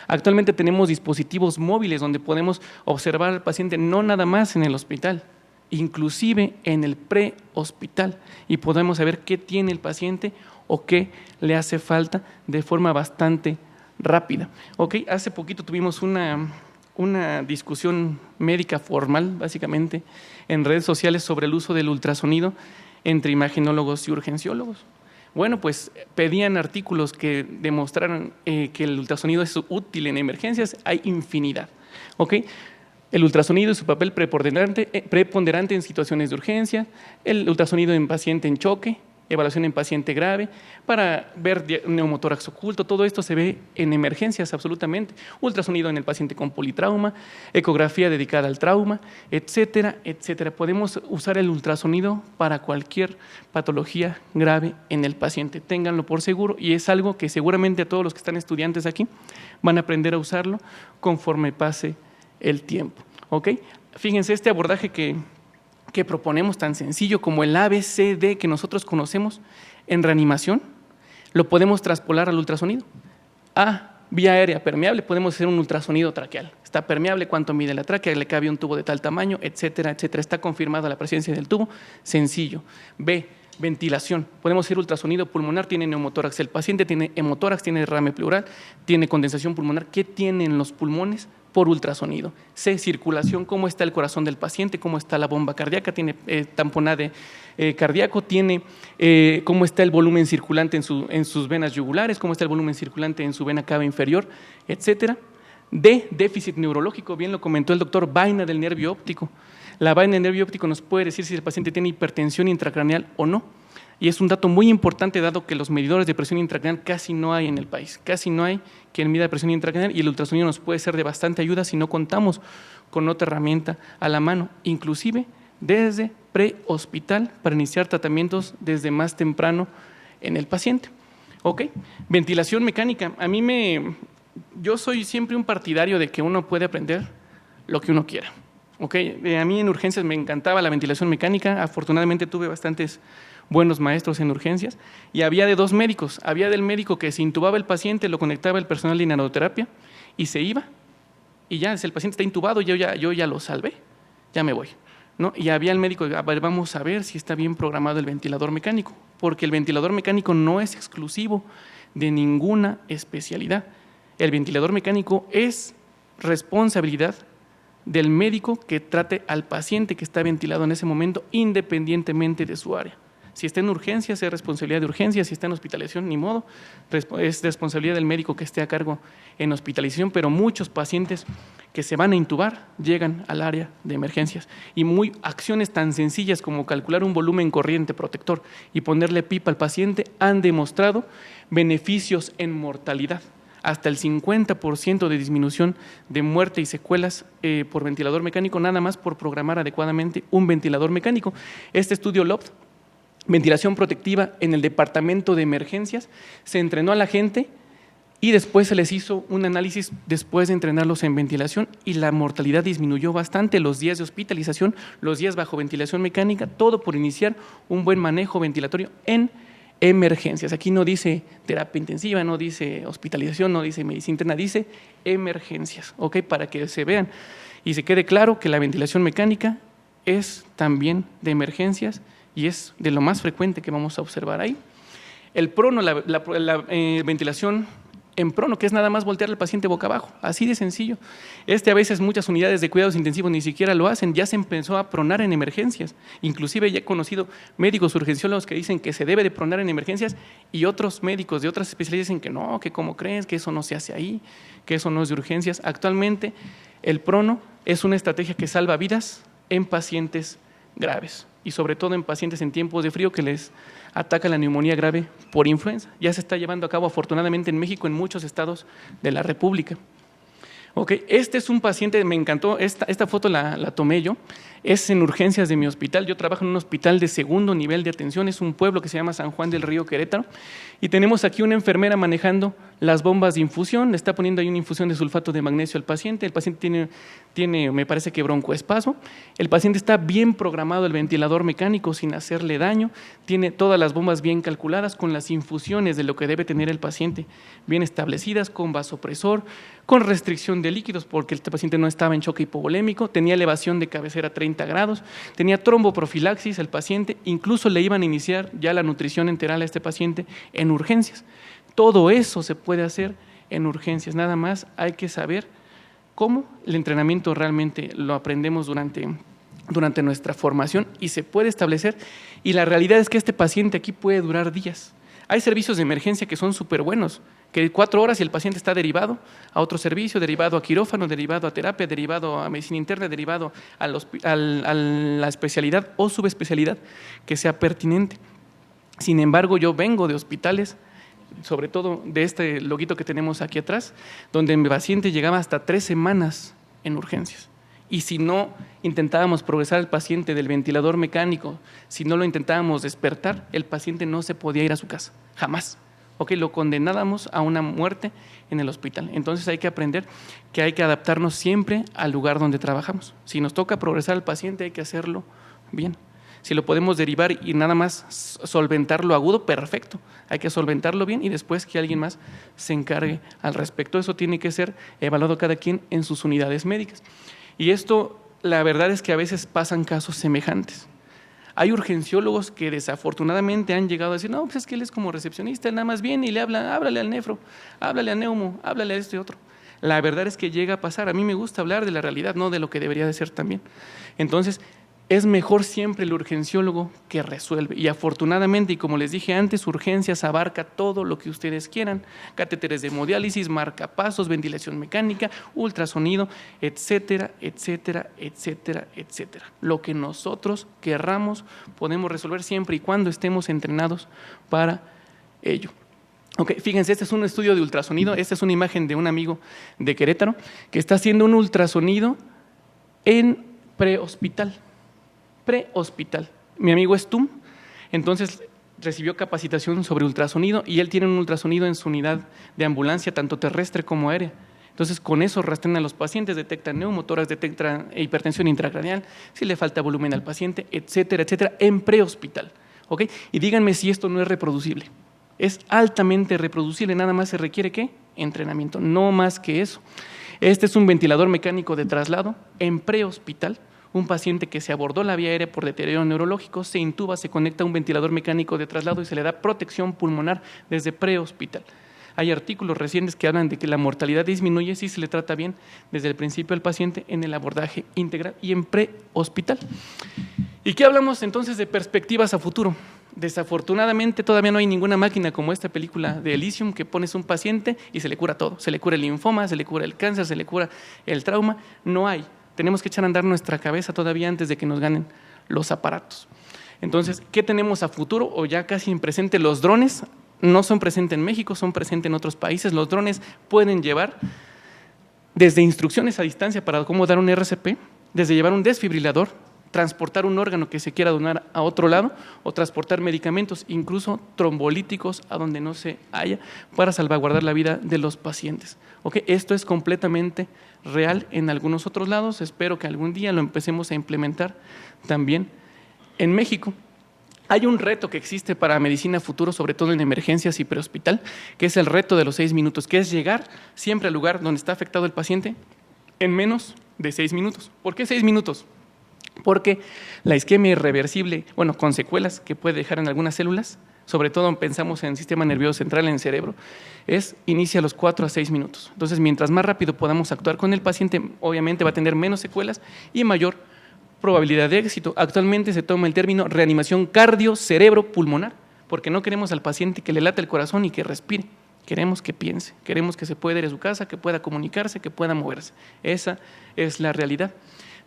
Actualmente tenemos dispositivos móviles donde podemos observar al paciente no nada más en el hospital, inclusive en el prehospital y podemos saber qué tiene el paciente o qué le hace falta de forma bastante rápida. ¿Okay? Hace poquito tuvimos una discusión médica formal, básicamente, en redes sociales sobre el uso del ultrasonido entre imagenólogos y urgenciólogos. Bueno, pues pedían artículos que demostraran que el ultrasonido es útil en emergencias, hay infinidad. ¿Okay? El ultrasonido y su papel preponderante en situaciones de urgencia, el ultrasonido en paciente en choque, evaluación en paciente grave, para ver neumotórax oculto, todo esto se ve en emergencias absolutamente, ultrasonido en el paciente con politrauma, ecografía dedicada al trauma, etcétera, etcétera. Podemos usar el ultrasonido para cualquier patología grave en el paciente, ténganlo por seguro y es algo que seguramente a todos los que están estudiantes aquí van a aprender a usarlo conforme pase el tiempo. ¿Okay? Fíjense, este abordaje que proponemos tan sencillo como el ABCD que nosotros conocemos en reanimación, lo podemos traspolar al ultrasonido. Vía aérea permeable, podemos hacer un ultrasonido traqueal. Está permeable, cuánto mide la tráquea, le cabe un tubo de tal tamaño, etcétera, etcétera. Está confirmada la presencia del tubo, sencillo. B, ventilación. Podemos hacer ultrasonido pulmonar, tiene neumotórax. El paciente tiene hemotórax, tiene derrame pleural, tiene condensación pulmonar. ¿Qué tienen los pulmones? Por ultrasonido. C, circulación, cómo está el corazón del paciente, cómo está la bomba cardíaca, tiene tamponade cardíaco, tiene cómo está el volumen circulante en sus venas yugulares, cómo está el volumen circulante en su vena cava inferior, etcétera. D, déficit neurológico, bien lo comentó el doctor, vaina del nervio óptico. La vaina del nervio óptico nos puede decir si el paciente tiene hipertensión intracraneal o no. Y es un dato muy importante dado que los medidores de presión intracraneal casi no hay en el país, casi no hay quien mida presión intracraneal y el ultrasonido nos puede ser de bastante ayuda si no contamos con otra herramienta a la mano, inclusive desde prehospital para iniciar tratamientos desde más temprano en el paciente. ¿Ok? Ventilación mecánica. Yo soy siempre un partidario de que uno puede aprender lo que uno quiera. ¿Ok? A mí en urgencias me encantaba la ventilación mecánica. Afortunadamente tuve bastantes buenos maestros en urgencias y había de dos médicos. Había del médico que se intubaba el paciente, lo conectaba el personal de inhaloterapia y se iba. Y ya, si el paciente está intubado, yo ya lo salvé, ya me voy, ¿no? Y había el médico, a ver, vamos a ver si está bien programado el ventilador mecánico, porque el ventilador mecánico no es exclusivo de ninguna especialidad. El ventilador mecánico es responsabilidad del médico que trate al paciente que está ventilado en ese momento, independientemente de su área. Si está en urgencias, es responsabilidad de urgencias. Si está en hospitalización, ni modo. Es responsabilidad del médico que esté a cargo en hospitalización, pero muchos pacientes que se van a intubar llegan al área de emergencias. Y acciones tan sencillas como calcular un volumen corriente protector y ponerle pipa al paciente han demostrado beneficios en mortalidad. Hasta el 50% de disminución de muerte y secuelas por ventilador mecánico, nada más por programar adecuadamente un ventilador mecánico. Este estudio LOPT, ventilación protectiva en el departamento de emergencias, se entrenó a la gente y después se les hizo un análisis después de entrenarlos en ventilación y la mortalidad disminuyó bastante, los días de hospitalización, los días bajo ventilación mecánica, todo por iniciar un buen manejo ventilatorio en emergencias. Aquí no dice terapia intensiva, no dice hospitalización, no dice medicina interna, dice emergencias, ¿ok? Para que se vean y se quede claro que la ventilación mecánica es también de emergencias y es de lo más frecuente que vamos a observar ahí. El prono, la ventilación en prono, que es nada más voltear al paciente boca abajo, así de sencillo. A veces muchas unidades de cuidados intensivos ni siquiera lo hacen, ya se empezó a pronar en emergencias. Inclusive ya he conocido médicos urgenciólogos que dicen que se debe de pronar en emergencias y otros médicos de otras especialidades dicen que no, que cómo crees, que eso no se hace ahí, que eso no es de urgencias. Actualmente el prono es una estrategia que salva vidas en pacientes graves y sobre todo en pacientes en tiempos de frío que les ataca la neumonía grave por influenza. Ya se está llevando a cabo afortunadamente en México, en muchos estados de la República. Okay. Este es un paciente, me encantó, esta foto la tomé yo, es en urgencias de mi hospital. Yo trabajo en un hospital de segundo nivel de atención, es un pueblo que se llama San Juan del Río, Querétaro, y tenemos aquí una enfermera manejando las bombas de infusión, le está poniendo ahí una infusión de sulfato de magnesio al paciente. El paciente tiene me parece que broncoespasmo. El paciente está bien programado el ventilador mecánico sin hacerle daño, tiene todas las bombas bien calculadas con las infusiones de lo que debe tener el paciente bien establecidas, con vasopresor, con restricción de líquidos porque este paciente no estaba en choque hipovolémico, tenía elevación de cabecera a 30 grados, tenía tromboprofilaxis el paciente, incluso le iban a iniciar ya la nutrición enteral a este paciente en urgencias. Todo eso se puede hacer en urgencias, nada más hay que saber cómo. El entrenamiento realmente lo aprendemos durante nuestra formación y se puede establecer, y la realidad es que este paciente aquí puede durar días. Hay servicios de emergencia que son súper buenos, que 4 horas y el paciente está derivado a otro servicio, derivado a quirófano, derivado a terapia, derivado a medicina interna, derivado a la especialidad o subespecialidad que sea pertinente. Sin embargo, yo vengo de hospitales, sobre todo de este loguito que tenemos aquí atrás, donde mi paciente llegaba hasta 3 semanas en urgencias. Y si no intentábamos progresar al paciente del ventilador mecánico, si no lo intentábamos despertar, el paciente no se podía ir a su casa, jamás. Okay, lo condenábamos a una muerte en el hospital. Entonces hay que aprender que hay que adaptarnos siempre al lugar donde trabajamos. Si nos toca progresar al paciente, hay que hacerlo bien. Si lo podemos derivar y nada más solventarlo agudo, perfecto. Hay que solventarlo bien y después que alguien más se encargue al respecto. Eso tiene que ser evaluado cada quien en sus unidades médicas. Y esto, la verdad es que a veces pasan casos semejantes. Hay urgenciólogos que desafortunadamente han llegado a decir, no, pues es que él es como recepcionista, él nada más viene y le habla, háblale al nefro, háblale al neumo, háblale a esto y otro. La verdad es que llega a pasar. A mí me gusta hablar de la realidad, no de lo que debería de ser también. Entonces, es mejor siempre el urgenciólogo que resuelve. Y afortunadamente, y como les dije antes, urgencias abarca todo lo que ustedes quieran. Catéteres de hemodiálisis, marcapasos, ventilación mecánica, ultrasonido, etcétera, etcétera, etcétera, etcétera. Lo que nosotros querramos podemos resolver siempre y cuando estemos entrenados para ello. Okay, fíjense, este es un estudio de ultrasonido. Esta es una imagen de un amigo de Querétaro que está haciendo un ultrasonido en prehospital. prehospital. Mi amigo es TUM, entonces recibió capacitación sobre ultrasonido y él tiene un ultrasonido en su unidad de ambulancia, tanto terrestre como aérea. Entonces, con eso rastrean a los pacientes, detectan neumotórax, detectan hipertensión intracraneal, si le falta volumen al paciente, etcétera, etcétera, en prehospital. ¿Okay? Y díganme si esto no es reproducible. Es altamente reproducible, nada más se requiere ¿qué? Entrenamiento, no más que eso. Este es un ventilador mecánico de traslado en prehospital. Un paciente que se abordó la vía aérea por deterioro neurológico, se intuba, se conecta a un ventilador mecánico de traslado y se le da protección pulmonar desde prehospital. Hay artículos recientes que hablan de que la mortalidad disminuye si se le trata bien desde el principio al paciente en el abordaje integral y en prehospital. ¿Y qué hablamos entonces de perspectivas a futuro? Desafortunadamente todavía no hay ninguna máquina como esta película de Elysium que pones un paciente y se le cura todo. Se le cura el linfoma, se le cura el cáncer, se le cura el trauma. No hay. Tenemos que echar a andar nuestra cabeza todavía antes de que nos ganen los aparatos. Entonces, ¿qué tenemos a futuro o ya casi en presente? Los drones no son presentes en México, son presentes en otros países. Los drones pueden llevar desde instrucciones a distancia para cómo dar un RCP, desde llevar un desfibrilador, transportar un órgano que se quiera donar a otro lado o transportar medicamentos, incluso trombolíticos a donde no se haya, para salvaguardar la vida de los pacientes. ¿Okay? Esto es completamente real en algunos otros lados. Espero que algún día lo empecemos a implementar también en México. Hay un reto que existe para medicina futuro, sobre todo en emergencias y prehospital, que es el reto de los 6 minutos, que es llegar siempre al lugar donde está afectado el paciente en menos de 6 minutos. ¿Por qué 6 minutos? Porque la isquemia irreversible, bueno, con secuelas que puede dejar en algunas células, sobre todo pensamos en el sistema nervioso central, en el cerebro, inicia a los 4 a 6 minutos. Entonces, mientras más rápido podamos actuar con el paciente, obviamente va a tener menos secuelas y mayor probabilidad de éxito. Actualmente se toma el término reanimación cardio-cerebro-pulmonar, porque no queremos al paciente que le late el corazón y que respire. Queremos que piense, queremos que se pueda ir a su casa, que pueda comunicarse, que pueda moverse. Esa es la realidad.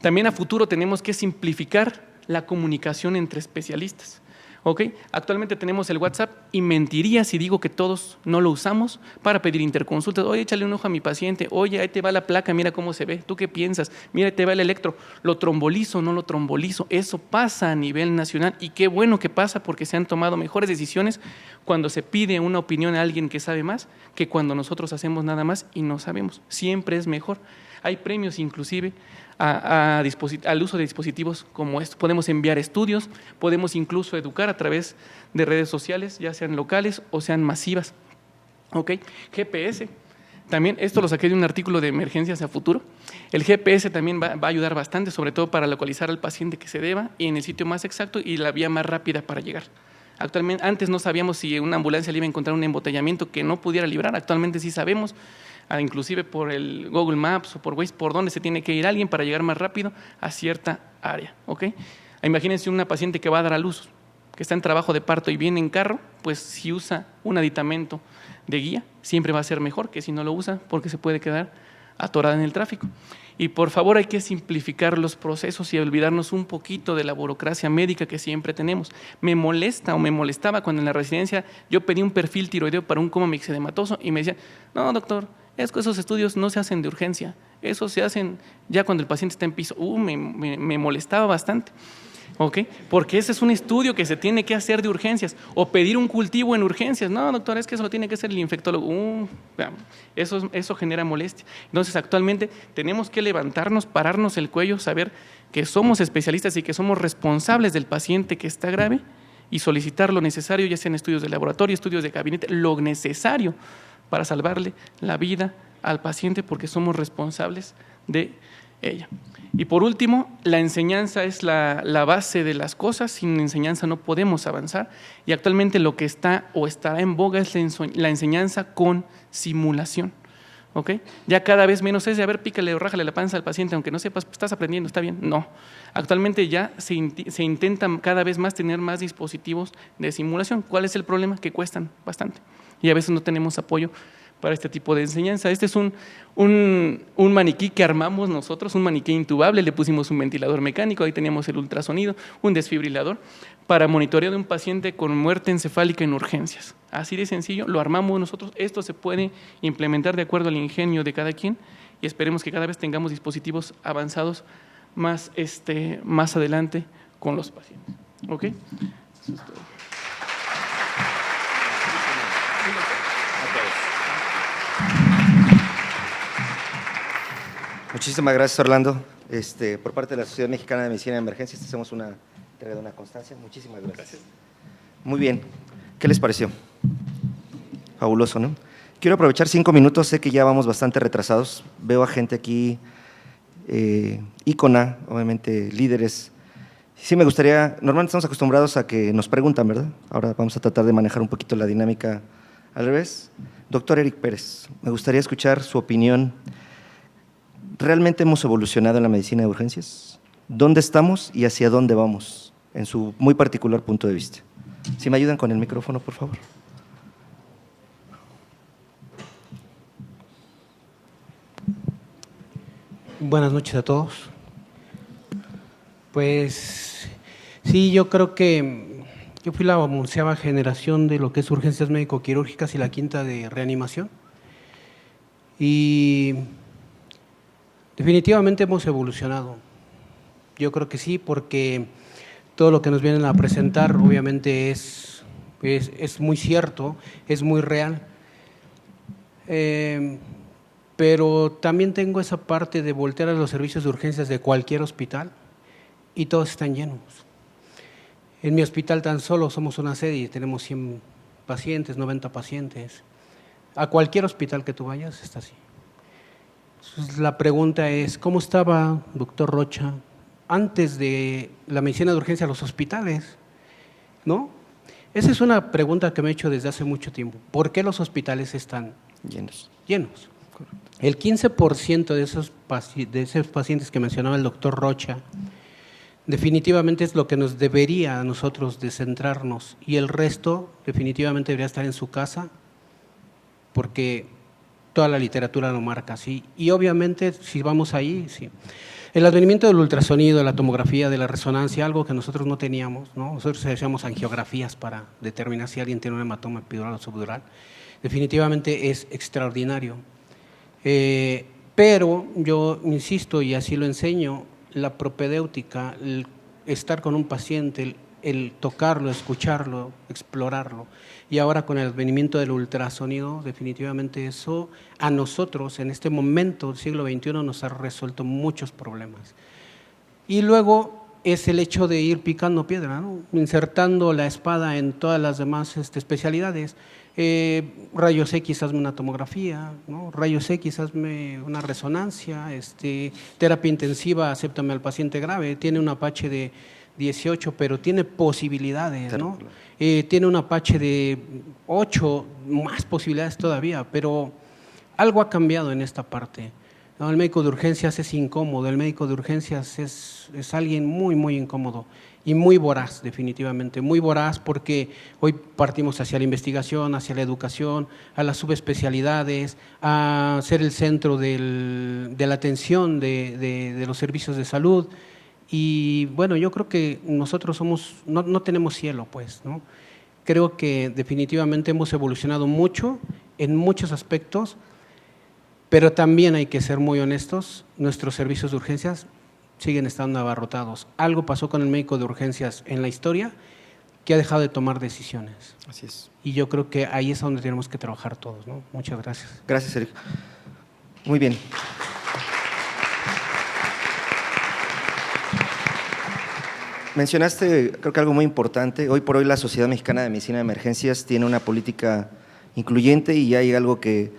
También a futuro tenemos que simplificar la comunicación entre especialistas. ¿Okay? Actualmente tenemos el WhatsApp y mentiría si digo que todos no lo usamos para pedir interconsultas. Oye, échale un ojo a mi paciente. Oye, ahí te va la placa, mira cómo se ve. ¿Tú qué piensas? Mira, ahí te va el electro. ¿Lo trombolizo o no lo trombolizo? Eso pasa a nivel nacional y qué bueno que pasa porque se han tomado mejores decisiones cuando se pide una opinión a alguien que sabe más que cuando nosotros hacemos nada más y no sabemos. Siempre es mejor. Hay premios inclusive al uso de dispositivos como esto. Podemos enviar estudios, podemos incluso educar a través de redes sociales, ya sean locales o sean masivas. ¿Okay? GPS, también esto lo saqué de un artículo de emergencias a futuro. El GPS también va a ayudar bastante, sobre todo para localizar al paciente que se deba y en el sitio más exacto y la vía más rápida para llegar. Actualmente, antes no sabíamos si una ambulancia le iba a encontrar un embotellamiento que no pudiera librar, actualmente sí sabemos, inclusive por el Google Maps o por Waze, por dónde se tiene que ir alguien para llegar más rápido a cierta área. ¿Okay? Imagínense una paciente que va a dar a luz, que está en trabajo de parto y viene en carro, pues si usa un aditamento de guía, siempre va a ser mejor que si no lo usa porque se puede quedar atorada en el tráfico. Y por favor hay que simplificar los procesos y olvidarnos un poquito de la burocracia médica que siempre tenemos. Me molesta o me molestaba cuando en la residencia yo pedí un perfil tiroideo para un coma mixedematoso y me decían, no doctor, es que esos estudios no se hacen de urgencia, esos se hacen ya cuando el paciente está en piso. Me molestaba bastante. ¿Okay? Porque ese es un estudio que se tiene que hacer de urgencias o pedir un cultivo en urgencias. No, doctor, es que eso lo tiene que hacer el infectólogo. Eso genera molestia. Entonces, actualmente tenemos que levantarnos, pararnos el cuello, saber que somos especialistas y que somos responsables del paciente que está grave y solicitar lo necesario, ya sean estudios de laboratorio, estudios de gabinete, lo necesario para salvarle la vida al paciente porque somos responsables de ella. Y por último, la enseñanza es la base de las cosas. Sin enseñanza no podemos avanzar. Y actualmente lo que está o estará en boga es la enseñanza con simulación. ¿Okay? Ya cada vez menos es de, a ver, pícale o rájale la panza al paciente, aunque no sepas, pues, estás aprendiendo, está bien. No. Actualmente ya se intentan cada vez más tener más dispositivos de simulación. ¿Cuál es el problema? Que cuestan bastante. Y a veces no tenemos apoyo para este tipo de enseñanza. Este es un maniquí que armamos nosotros, un maniquí intubable, le pusimos un ventilador mecánico, ahí teníamos el ultrasonido, un desfibrilador, para monitoreo de un paciente con muerte encefálica en urgencias. Así de sencillo, lo armamos nosotros. Esto se puede implementar de acuerdo al ingenio de cada quien y esperemos que cada vez tengamos dispositivos avanzados más adelante con los pacientes. ¿Ok? Eso es todo. Muchísimas gracias, Orlando. Por parte de la Sociedad Mexicana de Medicina de Emergencias, hacemos una entrega de una constancia. Muchísimas gracias. Muy bien. ¿Qué les pareció? Fabuloso, ¿no? Quiero aprovechar 5 minutos, sé que ya vamos bastante retrasados. Veo a gente aquí, ícona, obviamente líderes. Sí me gustaría, normalmente estamos acostumbrados a que nos preguntan, ¿verdad? Ahora vamos a tratar de manejar un poquito la dinámica al revés. Doctor Eric Pérez, me gustaría escuchar su opinión. ¿Realmente hemos evolucionado en la medicina de urgencias? ¿Dónde estamos y hacia dónde vamos? En su muy particular punto de vista. Si me ayudan con el micrófono, por favor. Buenas noches a todos. Pues sí, yo creo que yo fui la 11ª generación de lo que es urgencias médico-quirúrgicas y la 5ª de reanimación. Y definitivamente hemos evolucionado. Yo creo que sí, porque todo lo que nos vienen a presentar obviamente es muy cierto, es muy real. Pero también tengo esa parte de voltear a los servicios de urgencias de cualquier hospital y todos están llenos. En mi hospital tan solo somos una sede y tenemos 100 pacientes, 90 pacientes. A cualquier hospital que tú vayas está así. Entonces, la pregunta es, ¿cómo estaba, doctor Rocha, antes de la medicina de urgencia los hospitales? ¿No? Esa es una pregunta que me he hecho desde hace mucho tiempo. ¿Por qué los hospitales están Llenos. llenos? El 15% de esos pacientes que mencionaba el doctor Rocha, definitivamente es lo que nos debería a nosotros de centrarnos, y el resto definitivamente debería estar en su casa, porque toda la literatura lo marca así. Y obviamente, si vamos ahí, sí. El advenimiento del ultrasonido, de la tomografía, de la resonancia, algo que nosotros no teníamos, ¿no? Nosotros hacíamos angiografías para determinar si alguien tiene un hematoma epidural o subdural. Definitivamente es extraordinario. Pero yo insisto, y así lo enseño, la propedéutica, el estar con un paciente, el tocarlo, escucharlo, explorarlo, y ahora con el advenimiento del ultrasonido, definitivamente eso a nosotros en este momento del siglo XXI nos ha resuelto muchos problemas. Y luego es el hecho de ir picando piedra, ¿no? Insertando la espada en todas las demás especialidades. Rayos X, hazme una tomografía, ¿no? Rayos X, hazme una resonancia, terapia intensiva, acéptame al paciente grave, tiene un Apache de 18, pero tiene posibilidades, ¿no? Tiene un Apache de 8, más posibilidades todavía, pero algo ha cambiado en esta parte, ¿no? El médico de urgencias es incómodo, el médico de urgencias es alguien muy, muy incómodo y muy voraz, definitivamente, muy voraz, porque hoy partimos hacia la investigación, hacia la educación, a las subespecialidades, a ser el centro de la atención de los servicios de salud. Y bueno, yo creo que nosotros no tenemos cielo, pues, ¿no? Creo que definitivamente hemos evolucionado mucho en muchos aspectos, pero también hay que ser muy honestos, nuestros servicios de urgencias siguen estando abarrotados. Algo pasó con el médico de urgencias en la historia que ha dejado de tomar decisiones. Así es. Y yo creo que ahí es donde tenemos que trabajar todos, ¿no? Muchas gracias. Gracias, Eric. Muy bien. Mencionaste, creo que algo muy importante. Hoy por hoy la Sociedad Mexicana de Medicina de Emergencias tiene una política incluyente y hay algo que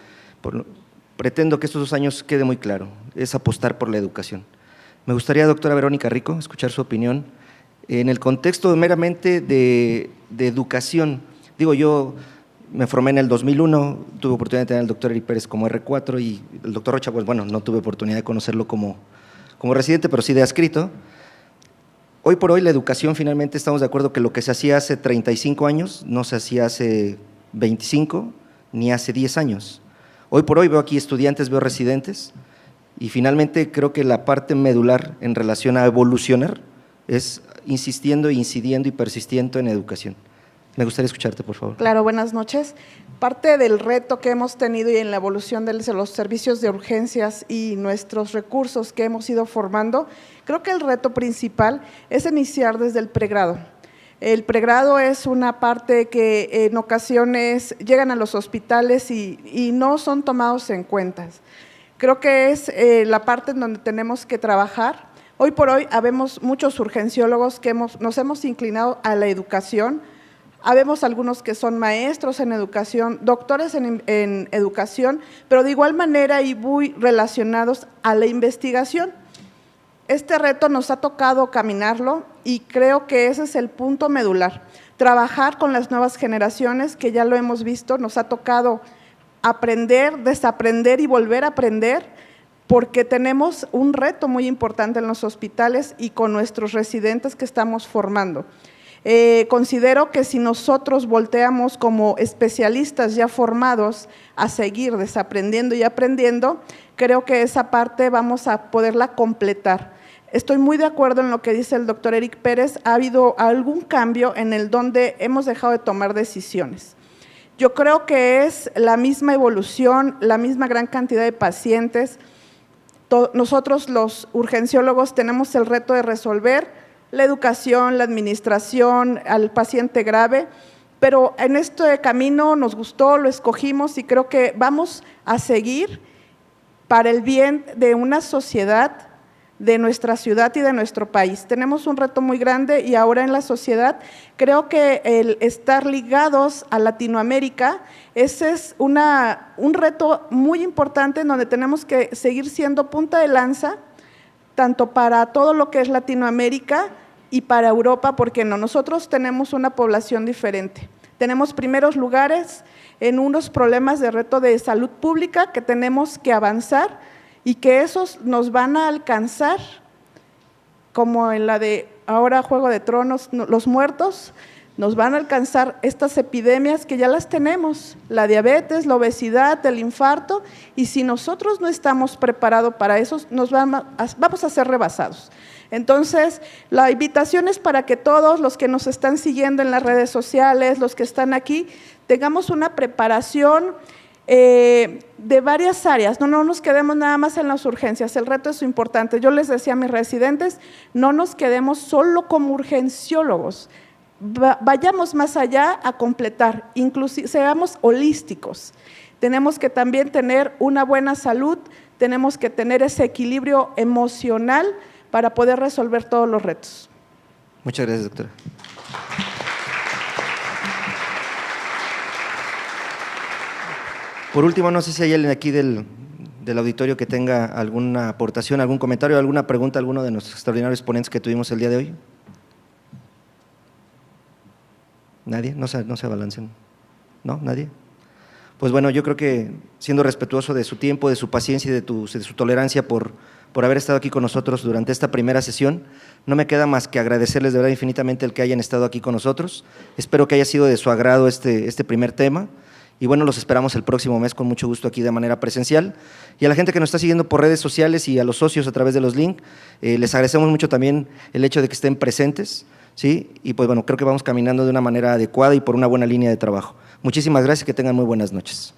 pretendo que estos 2 años quede muy claro, es apostar por la educación. Me gustaría, doctora Verónica Rico, escuchar su opinión en el contexto meramente de educación. Digo, yo me formé en el 2001, tuve oportunidad de tener al doctor Eric Pérez como R4 y el doctor Rocha, pues bueno, no tuve oportunidad de conocerlo como residente, pero sí de adscrito. Hoy por hoy la educación, finalmente estamos de acuerdo que lo que se hacía hace 35 años no se hacía hace 25 ni hace 10 años. Hoy por hoy veo aquí estudiantes, veo residentes y finalmente creo que la parte medular en relación a evolucionar es insistiendo, incidiendo y persistiendo en educación. Me gustaría escucharte, por favor. Claro, buenas noches. Parte del reto que hemos tenido y en la evolución de los servicios de urgencias y nuestros recursos que hemos ido formando, creo que el reto principal es iniciar desde el pregrado. El pregrado es una parte que en ocasiones llegan a los hospitales y no son tomados en cuenta. Creo que es la parte en donde tenemos que trabajar. Hoy por hoy habemos muchos urgenciólogos que nos hemos inclinado a la educación. Habemos algunos que son maestros en educación, doctores en educación, pero de igual manera y muy relacionados a la investigación. Este reto nos ha tocado caminarlo y creo que ese es el punto medular. Trabajar con las nuevas generaciones, que ya lo hemos visto, nos ha tocado aprender, desaprender y volver a aprender, porque tenemos un reto muy importante en los hospitales y con nuestros residentes que estamos formando. Considero que si nosotros volteamos como especialistas ya formados a seguir desaprendiendo y aprendiendo, creo que esa parte vamos a poderla completar. Estoy muy de acuerdo en lo que dice el doctor Eric Pérez, ha habido algún cambio en el donde hemos dejado de tomar decisiones. Yo creo que es la misma evolución, la misma gran cantidad de pacientes. Nosotros los urgenciólogos tenemos el reto de resolver la educación, la administración al paciente grave, pero en este camino nos gustó, lo escogimos y creo que vamos a seguir para el bien de una sociedad, de nuestra ciudad y de nuestro país. Tenemos un reto muy grande y ahora en la sociedad creo que el estar ligados a Latinoamérica, ese es un reto muy importante en donde tenemos que seguir siendo punta de lanza, tanto para todo lo que es Latinoamérica y para Europa, porque nosotros tenemos una población diferente. Tenemos primeros lugares en unos problemas de reto de salud pública que tenemos que avanzar y que esos nos van a alcanzar, como en la de ahora Juego de Tronos, los muertos, nos van a alcanzar estas epidemias que ya las tenemos, la diabetes, la obesidad, el infarto, y si nosotros no estamos preparados para eso, vamos a ser rebasados. Entonces, la invitación es para que todos los que nos están siguiendo en las redes sociales, los que están aquí, tengamos una preparación de varias áreas, no nos quedemos nada más en las urgencias, el reto es importante. Yo les decía a mis residentes, no nos quedemos solo como urgenciólogos, vayamos más allá a completar, inclusive seamos holísticos. Tenemos que también tener una buena salud, tenemos que tener ese equilibrio emocional para poder resolver todos los retos. Muchas gracias, doctora. Por último, no sé si hay alguien aquí del auditorio que tenga alguna aportación, algún comentario, alguna pregunta a alguno de nuestros extraordinarios ponentes que tuvimos el día de hoy. ¿Nadie? ¿No se abalancen? ¿No? ¿Nadie? Pues bueno, yo creo que siendo respetuoso de su tiempo, de su paciencia y de su tolerancia por haber estado aquí con nosotros durante esta primera sesión, no me queda más que agradecerles de verdad infinitamente el que hayan estado aquí con nosotros. Espero que haya sido de su agrado este primer tema. Y bueno, los esperamos el próximo mes con mucho gusto aquí de manera presencial. Y a la gente que nos está siguiendo por redes sociales y a los socios a través de los links, les agradecemos mucho también el hecho de que estén presentes, ¿sí? Y pues bueno, creo que vamos caminando de una manera adecuada y por una buena línea de trabajo. Muchísimas gracias y que tengan muy buenas noches.